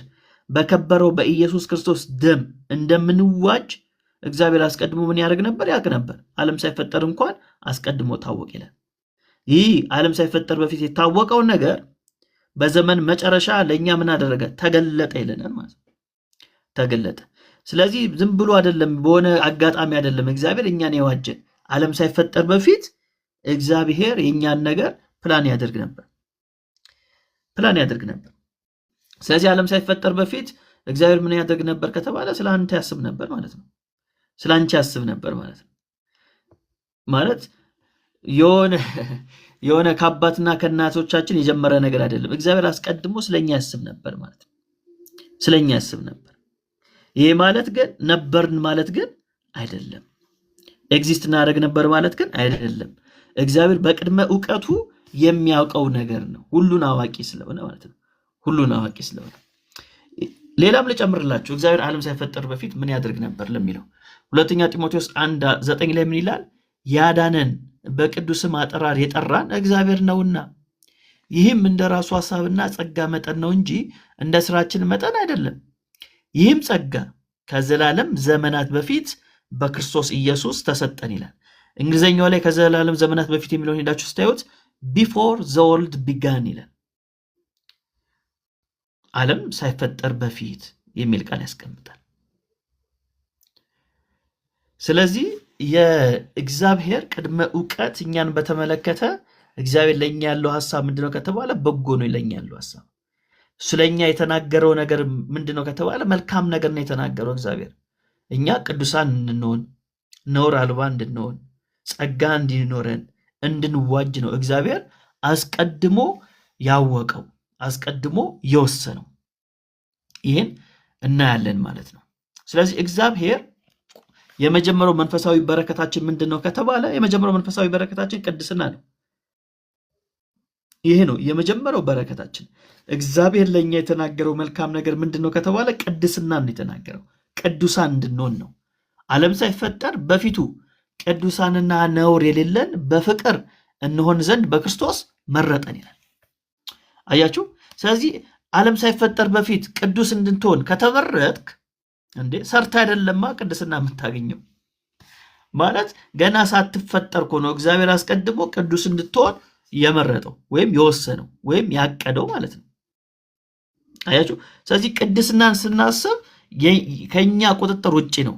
በከበረው በኢየሱስ ክርስቶስ ደም እንደምንዋጅ እግዚአብሔር አስቀድሞ ምን ያደርግ ነበር? ያውቅ ነበር። ዓለም ሳይፈጠር እንኳን አስቀድሞ ታወቅ ይላል። ይህ ዓለም ሳይፈጠር በፊት የታወቀው ነገር በዘመን መጨረሻ ለእኛ ምን አደረገ? ተገለጠ ይለናል ማለት ነው። ተገለጠ። ስለዚህ ዝም ብሎ አይደለም፣ በሆነ አጋጣሚ አይደለም እግዚአብሔር እኛን የዋጀን። ዓለም ሳይፈጠር በፊት እግዚአብሔር የእኛን ነገር ፕላን ያደርግ ነበር። ስለዚህ ዓለም ሳይፈጠር በፊት እግዚአብሔር ምን ያደርግ ነበር ከተባለ ስለ አንተ ያስብ ነበር ማለት ነው። ስለ አንቺ ያስብ ነበር ማለት ነው። ማለት የሆነ ከአባትና ከእናቶቻችን የጀመረ ነገር አይደለም። እግዚአብሔር አስቀድሞ ስለኛ ያስብ ነበር ማለት ነው። ስለኛ ያስብ ነበር። ይሄ ማለት ግን ነበርን ማለት ግን አይደለም። ኤግዚስት እናደርግ ነበር ማለት ግን አይደለም። እግዚአብሔር በቅድመ ዕውቀቱ የሚያውቀው ነገር ነው። ሁሉን አዋቂ ስለሆነ ማለት ነው። ሁሉን አዋቂ ስለሆነ ሌላም ልጨምርላችሁ። እግዚአብሔር ዓለም ሳይፈጠር በፊት ምን ያደርግ ነበር ለሚለው ሁለተኛ ጢሞቴዎስ 1:9 ላይ ምን ይላል? ያዳነን በቅዱስም አጠራር የጠራን እግዚአብሔር ነውና ይህም እንደ ራሱ ሐሳብና ጸጋ መጠን ነው እንጂ እንደ ስራችን መጠን አይደለም። ይህም ጸጋ ከዘላለም ዘመናት በፊት በክርስቶስ ኢየሱስ ተሰጠን ይላል። እንግሊዝኛው ላይ ከዘላለም ዘመናት በፊት የሚለውን ሄዳችሁ ስታዩት ቢፎር ዘ ወርልድ ቢጋን ይላል። ዓለም ሳይፈጠር በፊት የሚል ቃል ያስቀምጣል። ስለዚህ የእግዚአብሔር ቅድመ ዕውቀት እኛን በተመለከተ እግዚአብሔር ለእኛ ያለው ሐሳብ ምንድነው ከተባለ በጎ ነው። ለእኛ ያለው ሐሳብ ስለኛ የተናገረው ነገር ምንድነው ከተባለ መልካም ነገር ነው የተናገረው እግዚአብሔር። እኛ ቅዱሳን እንድንሆን፣ ነውር አልባ እንድንሆን፣ ጸጋ እንዲኖረን፣ እንድንዋጅ ነው እግዚአብሔር አስቀድሞ ያወቀው፣ አስቀድሞ የወሰነው። ይህን እናያለን ማለት ነው። ስለዚህ እግዚአብሔር የመጀመሪያው መንፈሳዊ በረከታችን ምንድነው ከተባለ የመጀመሪያው መንፈሳዊ በረከታችን ቅድስና ነው። ይሄ ነው የመጀመሪያው በረከታችን። እግዚአብሔር ለኛ የተናገረው መልካም ነገር ምንድነው ከተባለ ቅድስና ነው የተናገረው። ቅዱሳን እንድንሆን ነው። ዓለም ሳይፈጠር በፊቱ ቅዱሳንና ነውር የሌለን በፍቅር እንሆን ዘንድ በክርስቶስ መረጠን ይላል። አያችሁ። ስለዚህ ዓለም ሳይፈጠር በፊት ቅዱስ እንድትሆን ከተመረጥክ እንዴ ሰርታ አይደለማ ቅድስና የምታገኘው ማለት ገና ሳትፈጠር እኮ ነው እግዚአብሔር አስቀድሞ ቅዱስ እንድትሆን የመረጠው ወይም የወሰነው ወይም ያቀደው ማለት ነው። አያችሁ። ስለዚህ ቅድስናን ስናስብ ከኛ ቁጥጥር ውጪ ነው።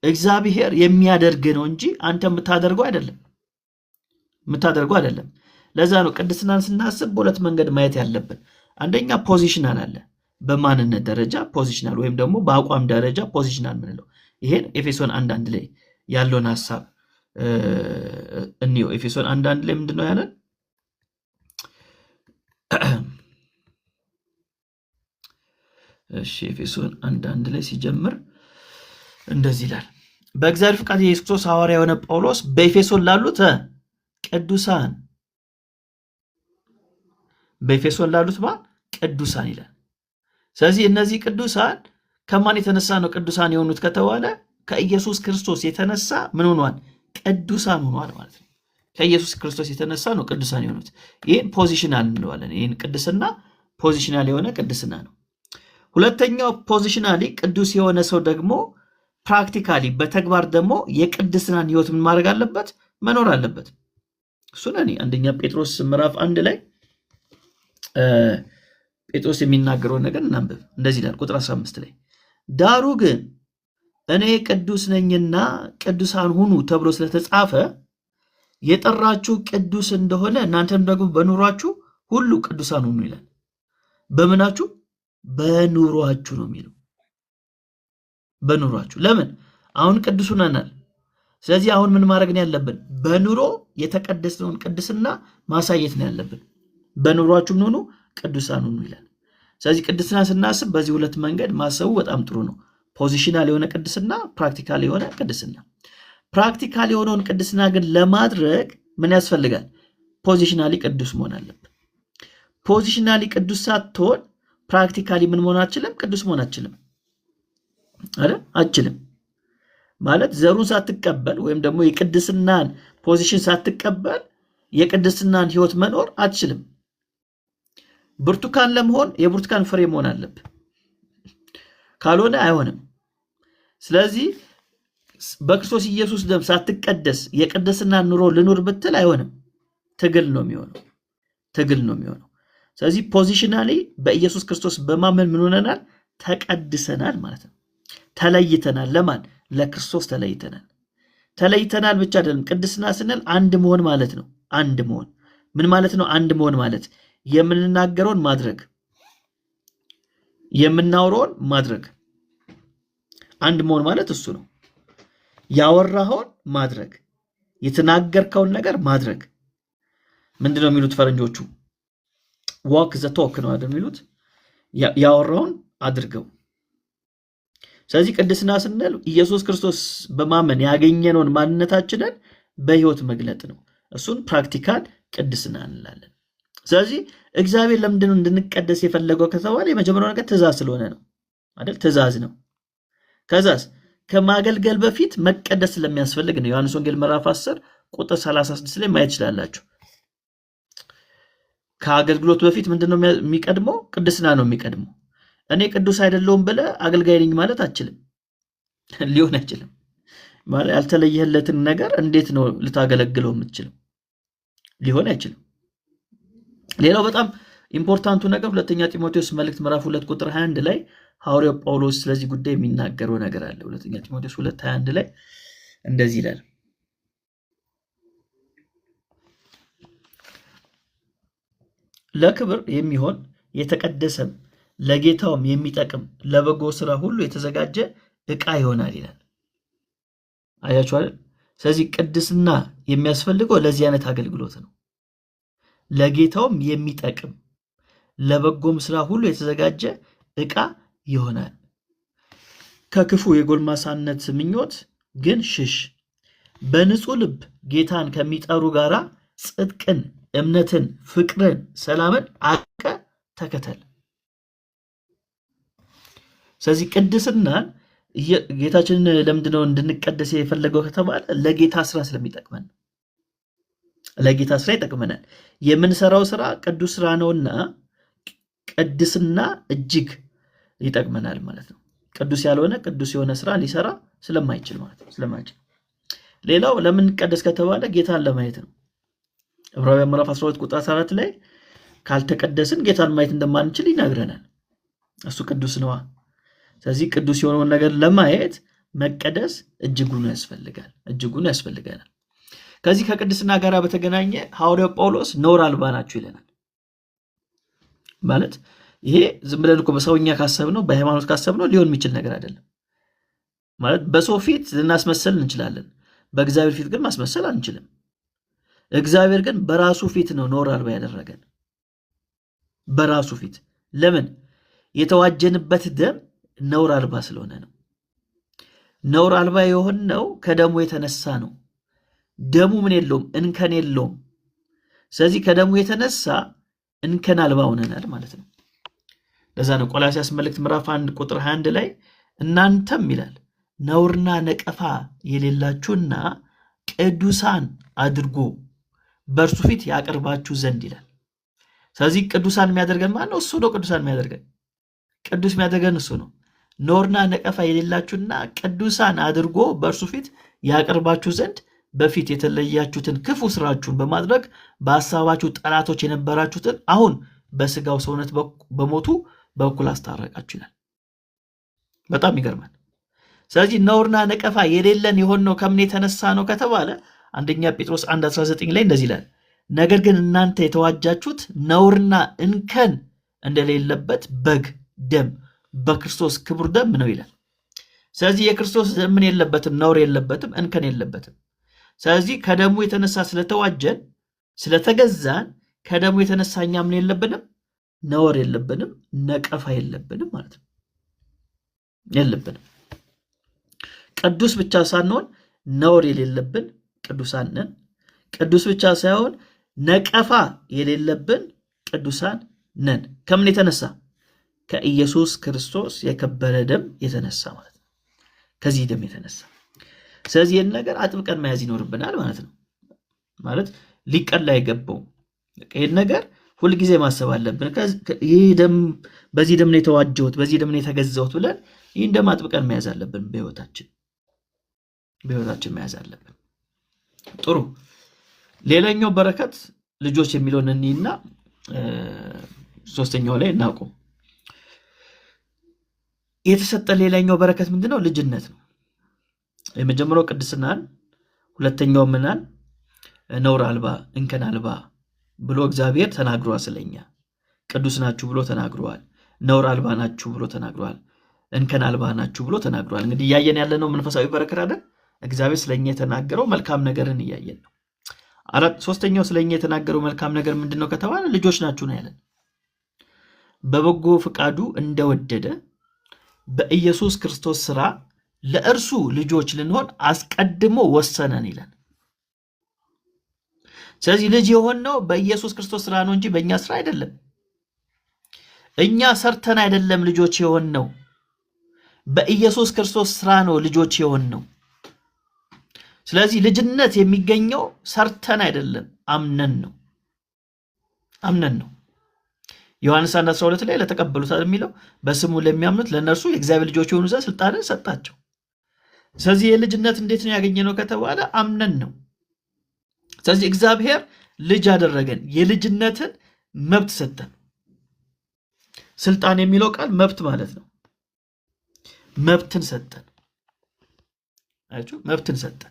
እግዚአብሔር የሚያደርግ ነው እንጂ አንተ የምታደርገው አይደለም። ለዛ ነው ቅድስናን ስናስብ በሁለት መንገድ ማየት ያለብን። አንደኛ ፖዚሽናል አለ። በማንነት ደረጃ ፖዚሽናል ወይም ደግሞ በአቋም ደረጃ ፖዚሽናል ምንለው። ይሄን ኤፌሶን 1:1 ላይ ያለውን ሐሳብ እንየው። ኤፌሶን 1:1 ላይ ምንድነው ያለን? እሺ ኤፌሶን 1:1 ላይ ሲጀምር እንደዚህ ይላል። በእግዚአብሔር ፍቃድ የኢየሱስ ክርስቶስ ሐዋርያ የሆነ ጳውሎስ በኤፌሶን ላሉት ቅዱሳን ቅዱሳን ይላል። ስለዚህ እነዚህ ቅዱሳን ከማን የተነሳ ነው ቅዱሳን የሆኑት ከተባለ ከኢየሱስ ክርስቶስ የተነሳ ምን ሆኗል? ቅዱሳን ሆኗል ማለት ነው። ከኢየሱስ ክርስቶስ የተነሳ ነው ቅዱሳን የሆኑት። ይህን ፖዚሽናል እንለዋለን። ይህን ቅድስና ፖዚሽናል የሆነ ቅድስና ነው። ሁለተኛው ፖዚሽናሊ ቅዱስ የሆነ ሰው ደግሞ ፕራክቲካሊ በተግባር ደግሞ የቅድስናን ህይወት ምን ማድረግ አለበት? መኖር አለበት። እሱን አንደኛ ጴጥሮስ ምዕራፍ 1 ላይ ጴጥሮስ የሚናገረውን ነገር እናንብብ። እንደዚህ ይላል ቁጥር 15 ላይ ዳሩ ግን እኔ ቅዱስ ነኝና ቅዱሳን ሁኑ ተብሎ ስለተጻፈ የጠራችሁ ቅዱስ እንደሆነ እናንተም ደግሞ በኑሯችሁ ሁሉ ቅዱሳን ሁኑ ይላል። በምናችሁ? በኑሯችሁ ነው የሚለው። በኑሯችሁ። ለምን? አሁን ቅዱስ ሆነናል። ስለዚህ አሁን ምን ማድረግ ነው ያለብን? በኑሮ የተቀደሰውን ቅድስና ማሳየት ነው ያለብን። በኑሯችሁ ምን ሆኑ? ቅዱሳን ሁኑ ይላል። ስለዚህ ቅድስና ስናስብ በዚህ ሁለት መንገድ ማሰቡ በጣም ጥሩ ነው። ፖዚሽናል የሆነ ቅድስና፣ ፕራክቲካል የሆነ ቅድስና። ፕራክቲካል የሆነውን ቅድስና ግን ለማድረግ ምን ያስፈልጋል? ፖዚሽናሊ ቅዱስ መሆን አለብን። ፖዚሽናሊ ቅዱስ ሳትሆን ፕራክቲካሊ ምን መሆን አትችልም? ቅዱስ መሆን አትችልም። አይደል? አትችልም ማለት ዘሩን ሳትቀበል ወይም ደግሞ የቅድስናን ፖዚሽን ሳትቀበል የቅድስናን ህይወት መኖር አትችልም። ብርቱካን ለመሆን የብርቱካን ፍሬ መሆን አለብህ፣ ካልሆነ አይሆንም። ስለዚህ በክርስቶስ ኢየሱስ ደም ሳትቀደስ የቅድስናን ኑሮ ልኑር ብትል አይሆንም። ትግል ነው የሚሆነው። ስለዚህ ፖዚሽናሊ በኢየሱስ ክርስቶስ በማመን ምን ሆነናል? ተቀድሰናል ማለት ነው። ተለይተናል። ለማን? ለክርስቶስ ተለይተናል ብቻ አይደለም። ቅድስና ስንል አንድ መሆን ማለት ነው። አንድ መሆን ምን ማለት ነው? አንድ መሆን ማለት የምንናገረውን ማድረግ፣ የምናወራውን ማድረግ። አንድ መሆን ማለት እሱ ነው። ያወራኸውን ማድረግ፣ የተናገርከውን ነገር ማድረግ። ምንድነው የሚሉት ፈረንጆቹ? ዋክ ዘ ቶክ ነው አይደል የሚሉት? ያወራውን አድርገው። ስለዚህ ቅድስና ስንል ኢየሱስ ክርስቶስ በማመን ያገኘነውን ማንነታችንን በህይወት መግለጥ ነው። እሱን ፕራክቲካል ቅድስና እንላለን። ስለዚህ እግዚአብሔር ለምንድነው እንድንቀደስ የፈለገው ከተባለ የመጀመሪያው ነገር ትእዛዝ ስለሆነ ነው አይደል? ትእዛዝ ነው። ከዛስ ከማገልገል በፊት መቀደስ ስለሚያስፈልግ ነው። ዮሐንስ ወንጌል ምዕራፍ 10 ቁጥር 36 ላይ ማየት ይችላላችሁ። ከአገልግሎት በፊት ምንድነው የሚቀድመው? ቅድስና ነው የሚቀድመው። እኔ ቅዱስ አይደለሁም ብለህ አገልጋይ ነኝ ማለት አትችልም፣ ሊሆን አይችልም። ማለት ያልተለየለትን ነገር እንዴት ነው ልታገለግለው የምትችለው? ሊሆን አይችልም። ሌላው በጣም ኢምፖርታንቱ ነገር ሁለተኛ ጢሞቴዎስ መልእክት ምዕራፍ 2 ቁጥር 21 ላይ ሐዋርያው ጳውሎስ ስለዚህ ጉዳይ የሚናገረው ነገር አለ። ሁለተኛ ጢሞቴዎስ 2:21 ላይ እንደዚህ ይላል፣ ለክብር የሚሆን የተቀደሰም ለጌታውም የሚጠቅም ለበጎ ስራ ሁሉ የተዘጋጀ ዕቃ ይሆናል ይላል። አያችሁ አይደል? ስለዚህ ቅድስና የሚያስፈልገው ለዚህ አይነት አገልግሎት ነው። ለጌታውም የሚጠቅም ለበጎም ስራ ሁሉ የተዘጋጀ ዕቃ ይሆናል። ከክፉ የጎልማሳነት ምኞት ግን ሽሽ፣ በንጹህ ልብ ጌታን ከሚጠሩ ጋራ ጽድቅን፣ እምነትን፣ ፍቅርን፣ ሰላምን አቀ ተከተል። ስለዚህ ቅድስናን ጌታችንን ለምንድነው እንድንቀደስ የፈለገው ከተባለ ለጌታ ስራ ስለሚጠቅመን፣ ለጌታ ስራ ይጠቅመናል። የምንሰራው ስራ ቅዱስ ስራ ነውና ቅድስና እጅግ ይጠቅመናል ማለት ነው። ቅዱስ ያልሆነ ቅዱስ የሆነ ስራ ሊሰራ ስለማይችል ማለት ነው። ስለማይችል ሌላው ለምን ቀደስ ከተባለ ጌታን ለማየት ነው። ዕብራውያን ምዕራፍ 12 ቁጥር 14 ላይ ካልተቀደስን ጌታን ማየት እንደማንችል ይነግረናል። እሱ ቅዱስ ነዋ። ስለዚህ ቅዱስ የሆነውን ነገር ለማየት መቀደስ እጅጉን ያስፈልጋል። ከዚህ ከቅድስና ጋር በተገናኘ ሐዋርያው ጳውሎስ ነውር አልባ ናችሁ ይለናል። ማለት ይሄ ዝም ብለን እኮ በሰውኛ ካሰብነው በሃይማኖት ካሰብነው ሊሆን የሚችል ነገር አይደለም። ማለት በሰው ፊት ልናስመሰል እንችላለን፣ በእግዚአብሔር ፊት ግን ማስመሰል አንችልም። እግዚአብሔር ግን በራሱ ፊት ነው ነውር አልባ ያደረገን። በራሱ ፊት ለምን? የተዋጀንበት ደም ነውር አልባ ስለሆነ ነው። ነውር አልባ የሆነው ከደሙ የተነሳ ነው። ደሙ ምን የለውም? እንከን የለውም። ስለዚህ ከደሙ የተነሳ እንከን አልባ ሆነናል ማለት ነው። ለዛ ነው ቆላስይስ መልእክት ምዕራፍ 1 ቁጥር 21 ላይ እናንተም ይላል ነውርና ነቀፋ የሌላችሁና ቅዱሳን አድርጎ በእርሱ ፊት ያቀርባችሁ ዘንድ ይላል። ስለዚህ ቅዱሳን የሚያደርገን ማለት ነው እሱ ነው። ቅዱሳን የሚያደርገን ቅዱስ የሚያደርገን እሱ ነው። ነውርና ነቀፋ የሌላችሁና ቅዱሳን አድርጎ በእርሱ ፊት ያቀርባችሁ ዘንድ በፊት የተለያችሁትን ክፉ ስራችሁን በማድረግ በሐሳባችሁ ጠላቶች የነበራችሁትን አሁን በስጋው ሰውነት በሞቱ በኩል አስታረቃችሁ ይላል። በጣም ይገርማል። ስለዚህ ነውርና ነቀፋ የሌለን የሆነው ከምን የተነሳ ነው ከተባለ አንደኛ ጴጥሮስ 1:19 ላይ እንደዚህ ይላል፣ ነገር ግን እናንተ የተዋጃችሁት ነውርና እንከን እንደሌለበት በግ ደም በክርስቶስ ክቡር ደም ነው ይላል። ስለዚህ የክርስቶስ ምን የለበትም? ነውር የለበትም፣ እንከን የለበትም። ስለዚህ ከደሙ የተነሳ ስለተዋጀን ስለተገዛን ከደሙ የተነሳ እኛ ምን የለብንም? ነውር የለብንም፣ ነቀፋ የለብንም ማለት ነው። የለብንም። ቅዱስ ብቻ ሳንሆን ነውር የሌለብን ቅዱሳን ነን። ቅዱስ ብቻ ሳይሆን ነቀፋ የሌለብን ቅዱሳን ነን። ከምን የተነሳ? ከኢየሱስ ክርስቶስ የከበረ ደም የተነሳ ማለት ነው። ከዚህ ደም የተነሳ። ስለዚህ ይህን ነገር አጥብቀን መያዝ ይኖርብናል ማለት ነው። ማለት ሊቀላ አይገባው። ይህን ነገር ሁልጊዜ ማሰብ አለብን። ይህ ደም በዚህ ደም ነው የተዋጀሁት፣ በዚህ ደም ነው የተገዛሁት ብለን ይህን ደም አጥብቀን መያዝ አለብን። በህይወታችን መያዝ አለብን። ጥሩ። ሌላኛው በረከት ልጆች የሚለውን እንይና ሶስተኛው ላይ እናቁም። የተሰጠ ሌላኛው በረከት ምንድነው? ልጅነት ነው። የመጀመሪያው ቅድስናን፣ ሁለተኛው ምናን ነውር አልባ እንከን አልባ ብሎ እግዚአብሔር ተናግሯል። ስለኛ ቅዱስ ናችሁ ብሎ ተናግሯል። ነውር አልባ ናችሁ ብሎ ተናግሯል። እንከን አልባ ናችሁ ብሎ ተናግሯል። እንግዲህ እያየን ያለነው መንፈሳዊ በረከት አይደል? እግዚአብሔር ስለኛ የተናገረው መልካም ነገርን እያየን ነው። ሶስተኛው ስለኛ የተናገረው መልካም ነገር ምንድነው ከተባለ ልጆች ናችሁ ነው ያለን። በበጎ ፍቃዱ እንደወደደ በኢየሱስ ክርስቶስ ስራ ለእርሱ ልጆች ልንሆን አስቀድሞ ወሰነን ይላል። ስለዚህ ልጅ የሆነው በኢየሱስ ክርስቶስ ስራ ነው እንጂ በእኛ ስራ አይደለም። እኛ ሰርተን አይደለም ልጆች የሆነው፣ በኢየሱስ ክርስቶስ ስራ ነው ልጆች የሆነው። ስለዚህ ልጅነት የሚገኘው ሰርተን አይደለም፣ አምነን ነው። ዮሐንስ 1:12 ላይ ለተቀበሉት የሚለው በስሙ ለሚያምኑት ለእነርሱ የእግዚአብሔር ልጆች የሆኑ ዘንድ ስልጣንን ሰጣቸው። ስለዚህ የልጅነት እንዴት ነው ያገኘነው ከተባለ አምነን ነው። ስለዚህ እግዚአብሔር ልጅ አደረገን፣ የልጅነትን መብት ሰጠን። ስልጣን የሚለው ቃል መብት ማለት ነው። መብትን ሰጠን። አያችሁ፣ መብትን ሰጠን።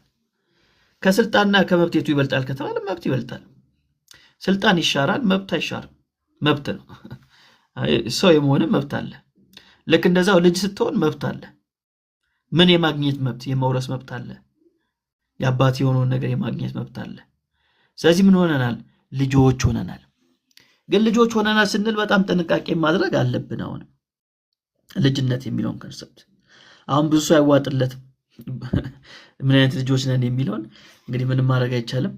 ከስልጣንና ከመብት የቱ ይበልጣል ከተባለ መብት ይበልጣል። ስልጣን ይሻራል፣ መብት አይሻርም። መብት ነው። ሰው የመሆንም መብት አለ። ልክ እንደዛው ልጅ ስትሆን መብት አለ። ምን የማግኘት መብት? የመውረስ መብት አለ። የአባት የሆነውን ነገር የማግኘት መብት አለ። ስለዚህ ምን ሆነናል? ልጆች ሆነናል። ግን ልጆች ሆነናል ስንል በጣም ጥንቃቄ ማድረግ አለብን። አሁን ልጅነት የሚለውን ኮንሰፕት አሁን ብዙ ሰው አይዋጥለትም። ምን አይነት ልጆች ነን የሚለውን እንግዲህ ምንም ማድረግ አይቻልም።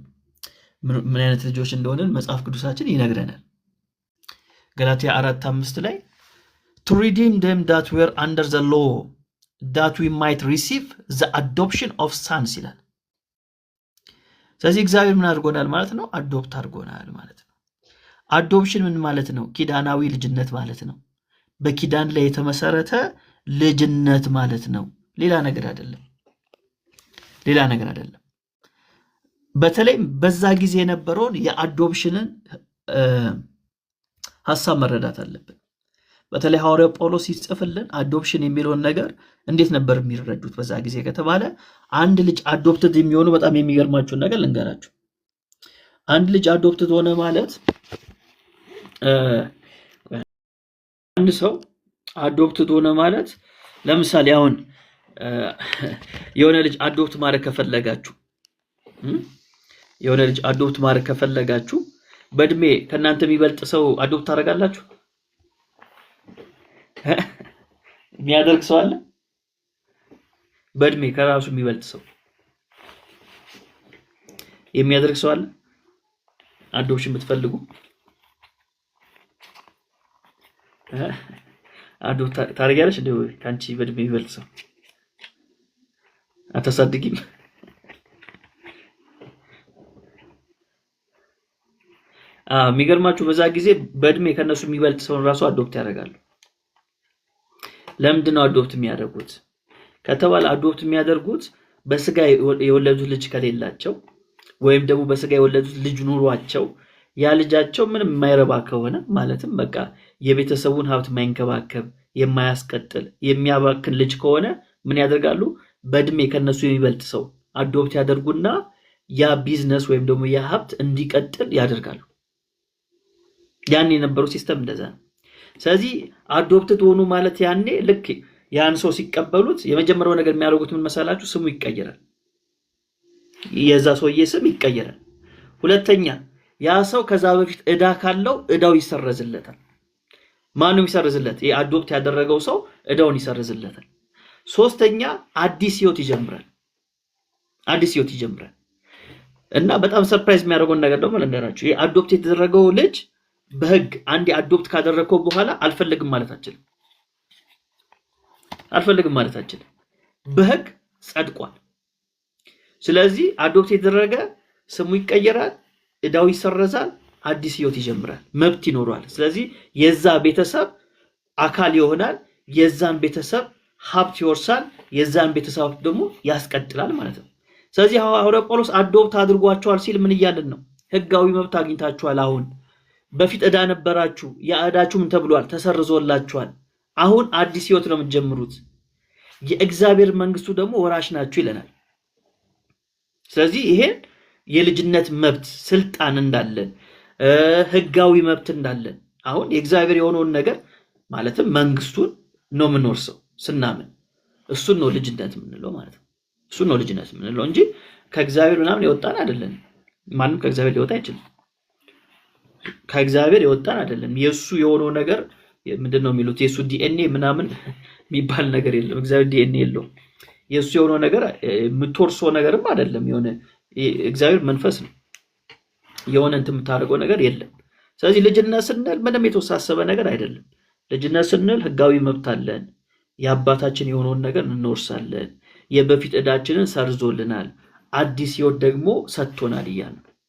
ምን አይነት ልጆች እንደሆነን መጽሐፍ ቅዱሳችን ይነግረናል። ገላትያ 4:5 ላይ to redeem them that were under the law that we might receive the adoption of sons ይላል። ስለዚህ እግዚአብሔር ምን አድርጎናል ማለት ነው? አዶፕት አድርጎናል ማለት ነው። አዶፕሽን ምን ማለት ነው? ኪዳናዊ ልጅነት ማለት ነው። በኪዳን ላይ የተመሰረተ ልጅነት ማለት ነው። ሌላ ነገር አይደለም። በተለይ በዛ ጊዜ የነበረውን የአዶፕሽንን ሐሳብ መረዳት አለብን። በተለይ ሐዋርያው ጳውሎስ ሲጽፍልን አዶፕሽን የሚለውን ነገር እንዴት ነበር የሚረዱት በዛ ጊዜ ከተባለ አንድ ልጅ አዶፕትድ የሚሆኑ በጣም የሚገርማችሁን ነገር ልንገራችሁ። አንድ ልጅ አዶፕትድ ሆነ ማለት አንድ ሰው አዶፕትድ ሆነ ማለት ለምሳሌ አሁን የሆነ ልጅ አዶፕት ማድረግ ከፈለጋችሁ በእድሜ ከእናንተ የሚበልጥ ሰው አዶፕት ታደርጋላችሁ? የሚያደርግ ሰው አለ? በእድሜ ከራሱ የሚበልጥ ሰው የሚያደርግ ሰው አለ? አዶፕሽን ብትፈልጉ አዶፕት ታደርጊያለሽ? እንደው ካንቺ በእድሜ የሚበልጥ ሰው አታሳድጊም? የሚገርማችሁ በዛ ጊዜ በእድሜ ከነሱ የሚበልጥ ሰውን ራሱ አዶፕት ያደርጋሉ። ለምንድን ነው አዶፕት የሚያደርጉት ከተባለ አዶፕት የሚያደርጉት በስጋ የወለዱት ልጅ ከሌላቸው ወይም ደግሞ በስጋ የወለዱት ልጅ ኑሯቸው ያ ልጃቸው ምንም የማይረባ ከሆነ ማለትም በቃ የቤተሰቡን ሀብት የማይንከባከብ የማያስቀጥል የሚያባክን ልጅ ከሆነ ምን ያደርጋሉ? በእድሜ ከነሱ የሚበልጥ ሰው አዶፕት ያደርጉና ያ ቢዝነስ ወይም ደግሞ ያ ሀብት እንዲቀጥል ያደርጋሉ። ያን የነበረው ሲስተም እንደዛ ነው። ስለዚህ አዶፕትድ ሆኑ ማለት ያኔ ልክ ያን ሰው ሲቀበሉት የመጀመሪያው ነገር የሚያደርጉት ምን መሰላችሁ? ስሙ ይቀየራል። የዛ ሰውዬ ስም ይቀየራል። ሁለተኛ ያ ሰው ከዛ በፊት ዕዳ ካለው ዕዳው ይሰረዝለታል። ማንም ይሰርዝለት? የአዶፕት ያደረገው ሰው ዕዳውን ይሰርዝለታል። ሶስተኛ አዲስ ህይወት ይጀምራል። እና በጣም ሰርፕራይዝ የሚያደርገው ነገር ደግሞ ለነገራችሁ የአዶፕት የተደረገው ልጅ በህግ አንድ አዶፕት ካደረከው በኋላ አልፈልግም ማለት አትችልም። በህግ ጸድቋል። ስለዚህ አዶፕት የተደረገ ስሙ ይቀየራል፣ እዳው ይሰረዛል፣ አዲስ ህይወት ይጀምራል፣ መብት ይኖረዋል። ስለዚህ የዛ ቤተሰብ አካል ይሆናል፣ የዛን ቤተሰብ ሀብት ይወርሳል፣ የዛን ቤተሰብ ደግሞ ያስቀጥላል ማለት ነው። ስለዚህ ሐዋርያ ጳውሎስ አዶፕት አድርጓቸዋል ሲል ምን እያልን ነው? ህጋዊ መብት አግኝታችኋል። አሁን በፊት ዕዳ ነበራችሁ፣ ያ ዕዳችሁ ምን ተብሏል? ተሰርዞላችኋል። አሁን አዲስ ህይወት ነው የምትጀምሩት፣ የእግዚአብሔር መንግስቱ ደግሞ ወራሽ ናችሁ ይለናል። ስለዚህ ይሄን የልጅነት መብት ስልጣን እንዳለን ህጋዊ መብት እንዳለን አሁን የእግዚአብሔር የሆነውን ነገር ማለትም መንግስቱን ነው የምንወርሰው ስናምን፣ እሱን ነው ልጅነት የምንለው ማለት ነው። እሱን ነው ልጅነት የምንለው እንጂ ከእግዚአብሔር ምናምን የወጣን አይደለም። ማንም ከእግዚአብሔር ሊወጣ አይችልም። ከእግዚአብሔር የወጣን አይደለም። የሱ የሆነው ነገር ምንድነው የሚሉት? የሱ ዲኤንኤ ምናምን የሚባል ነገር የለም። እግዚአብሔር ዲኤንኤ የለውም። የሱ የሆነው ነገር የምትወርሰው ነገርም አይደለም። የሆነ እግዚአብሔር መንፈስ ነው። የሆነ እንትን የምታደርገው ነገር የለም። ስለዚህ ልጅነት ስንል ምንም የተወሳሰበ ነገር አይደለም። ልጅነት ስንል ህጋዊ መብት አለን። የአባታችን የሆነውን ነገር እንወርሳለን። የበፊት ዕዳችንን ሰርዞልናል፣ አዲስ ህይወት ደግሞ ሰጥቶናል እያልን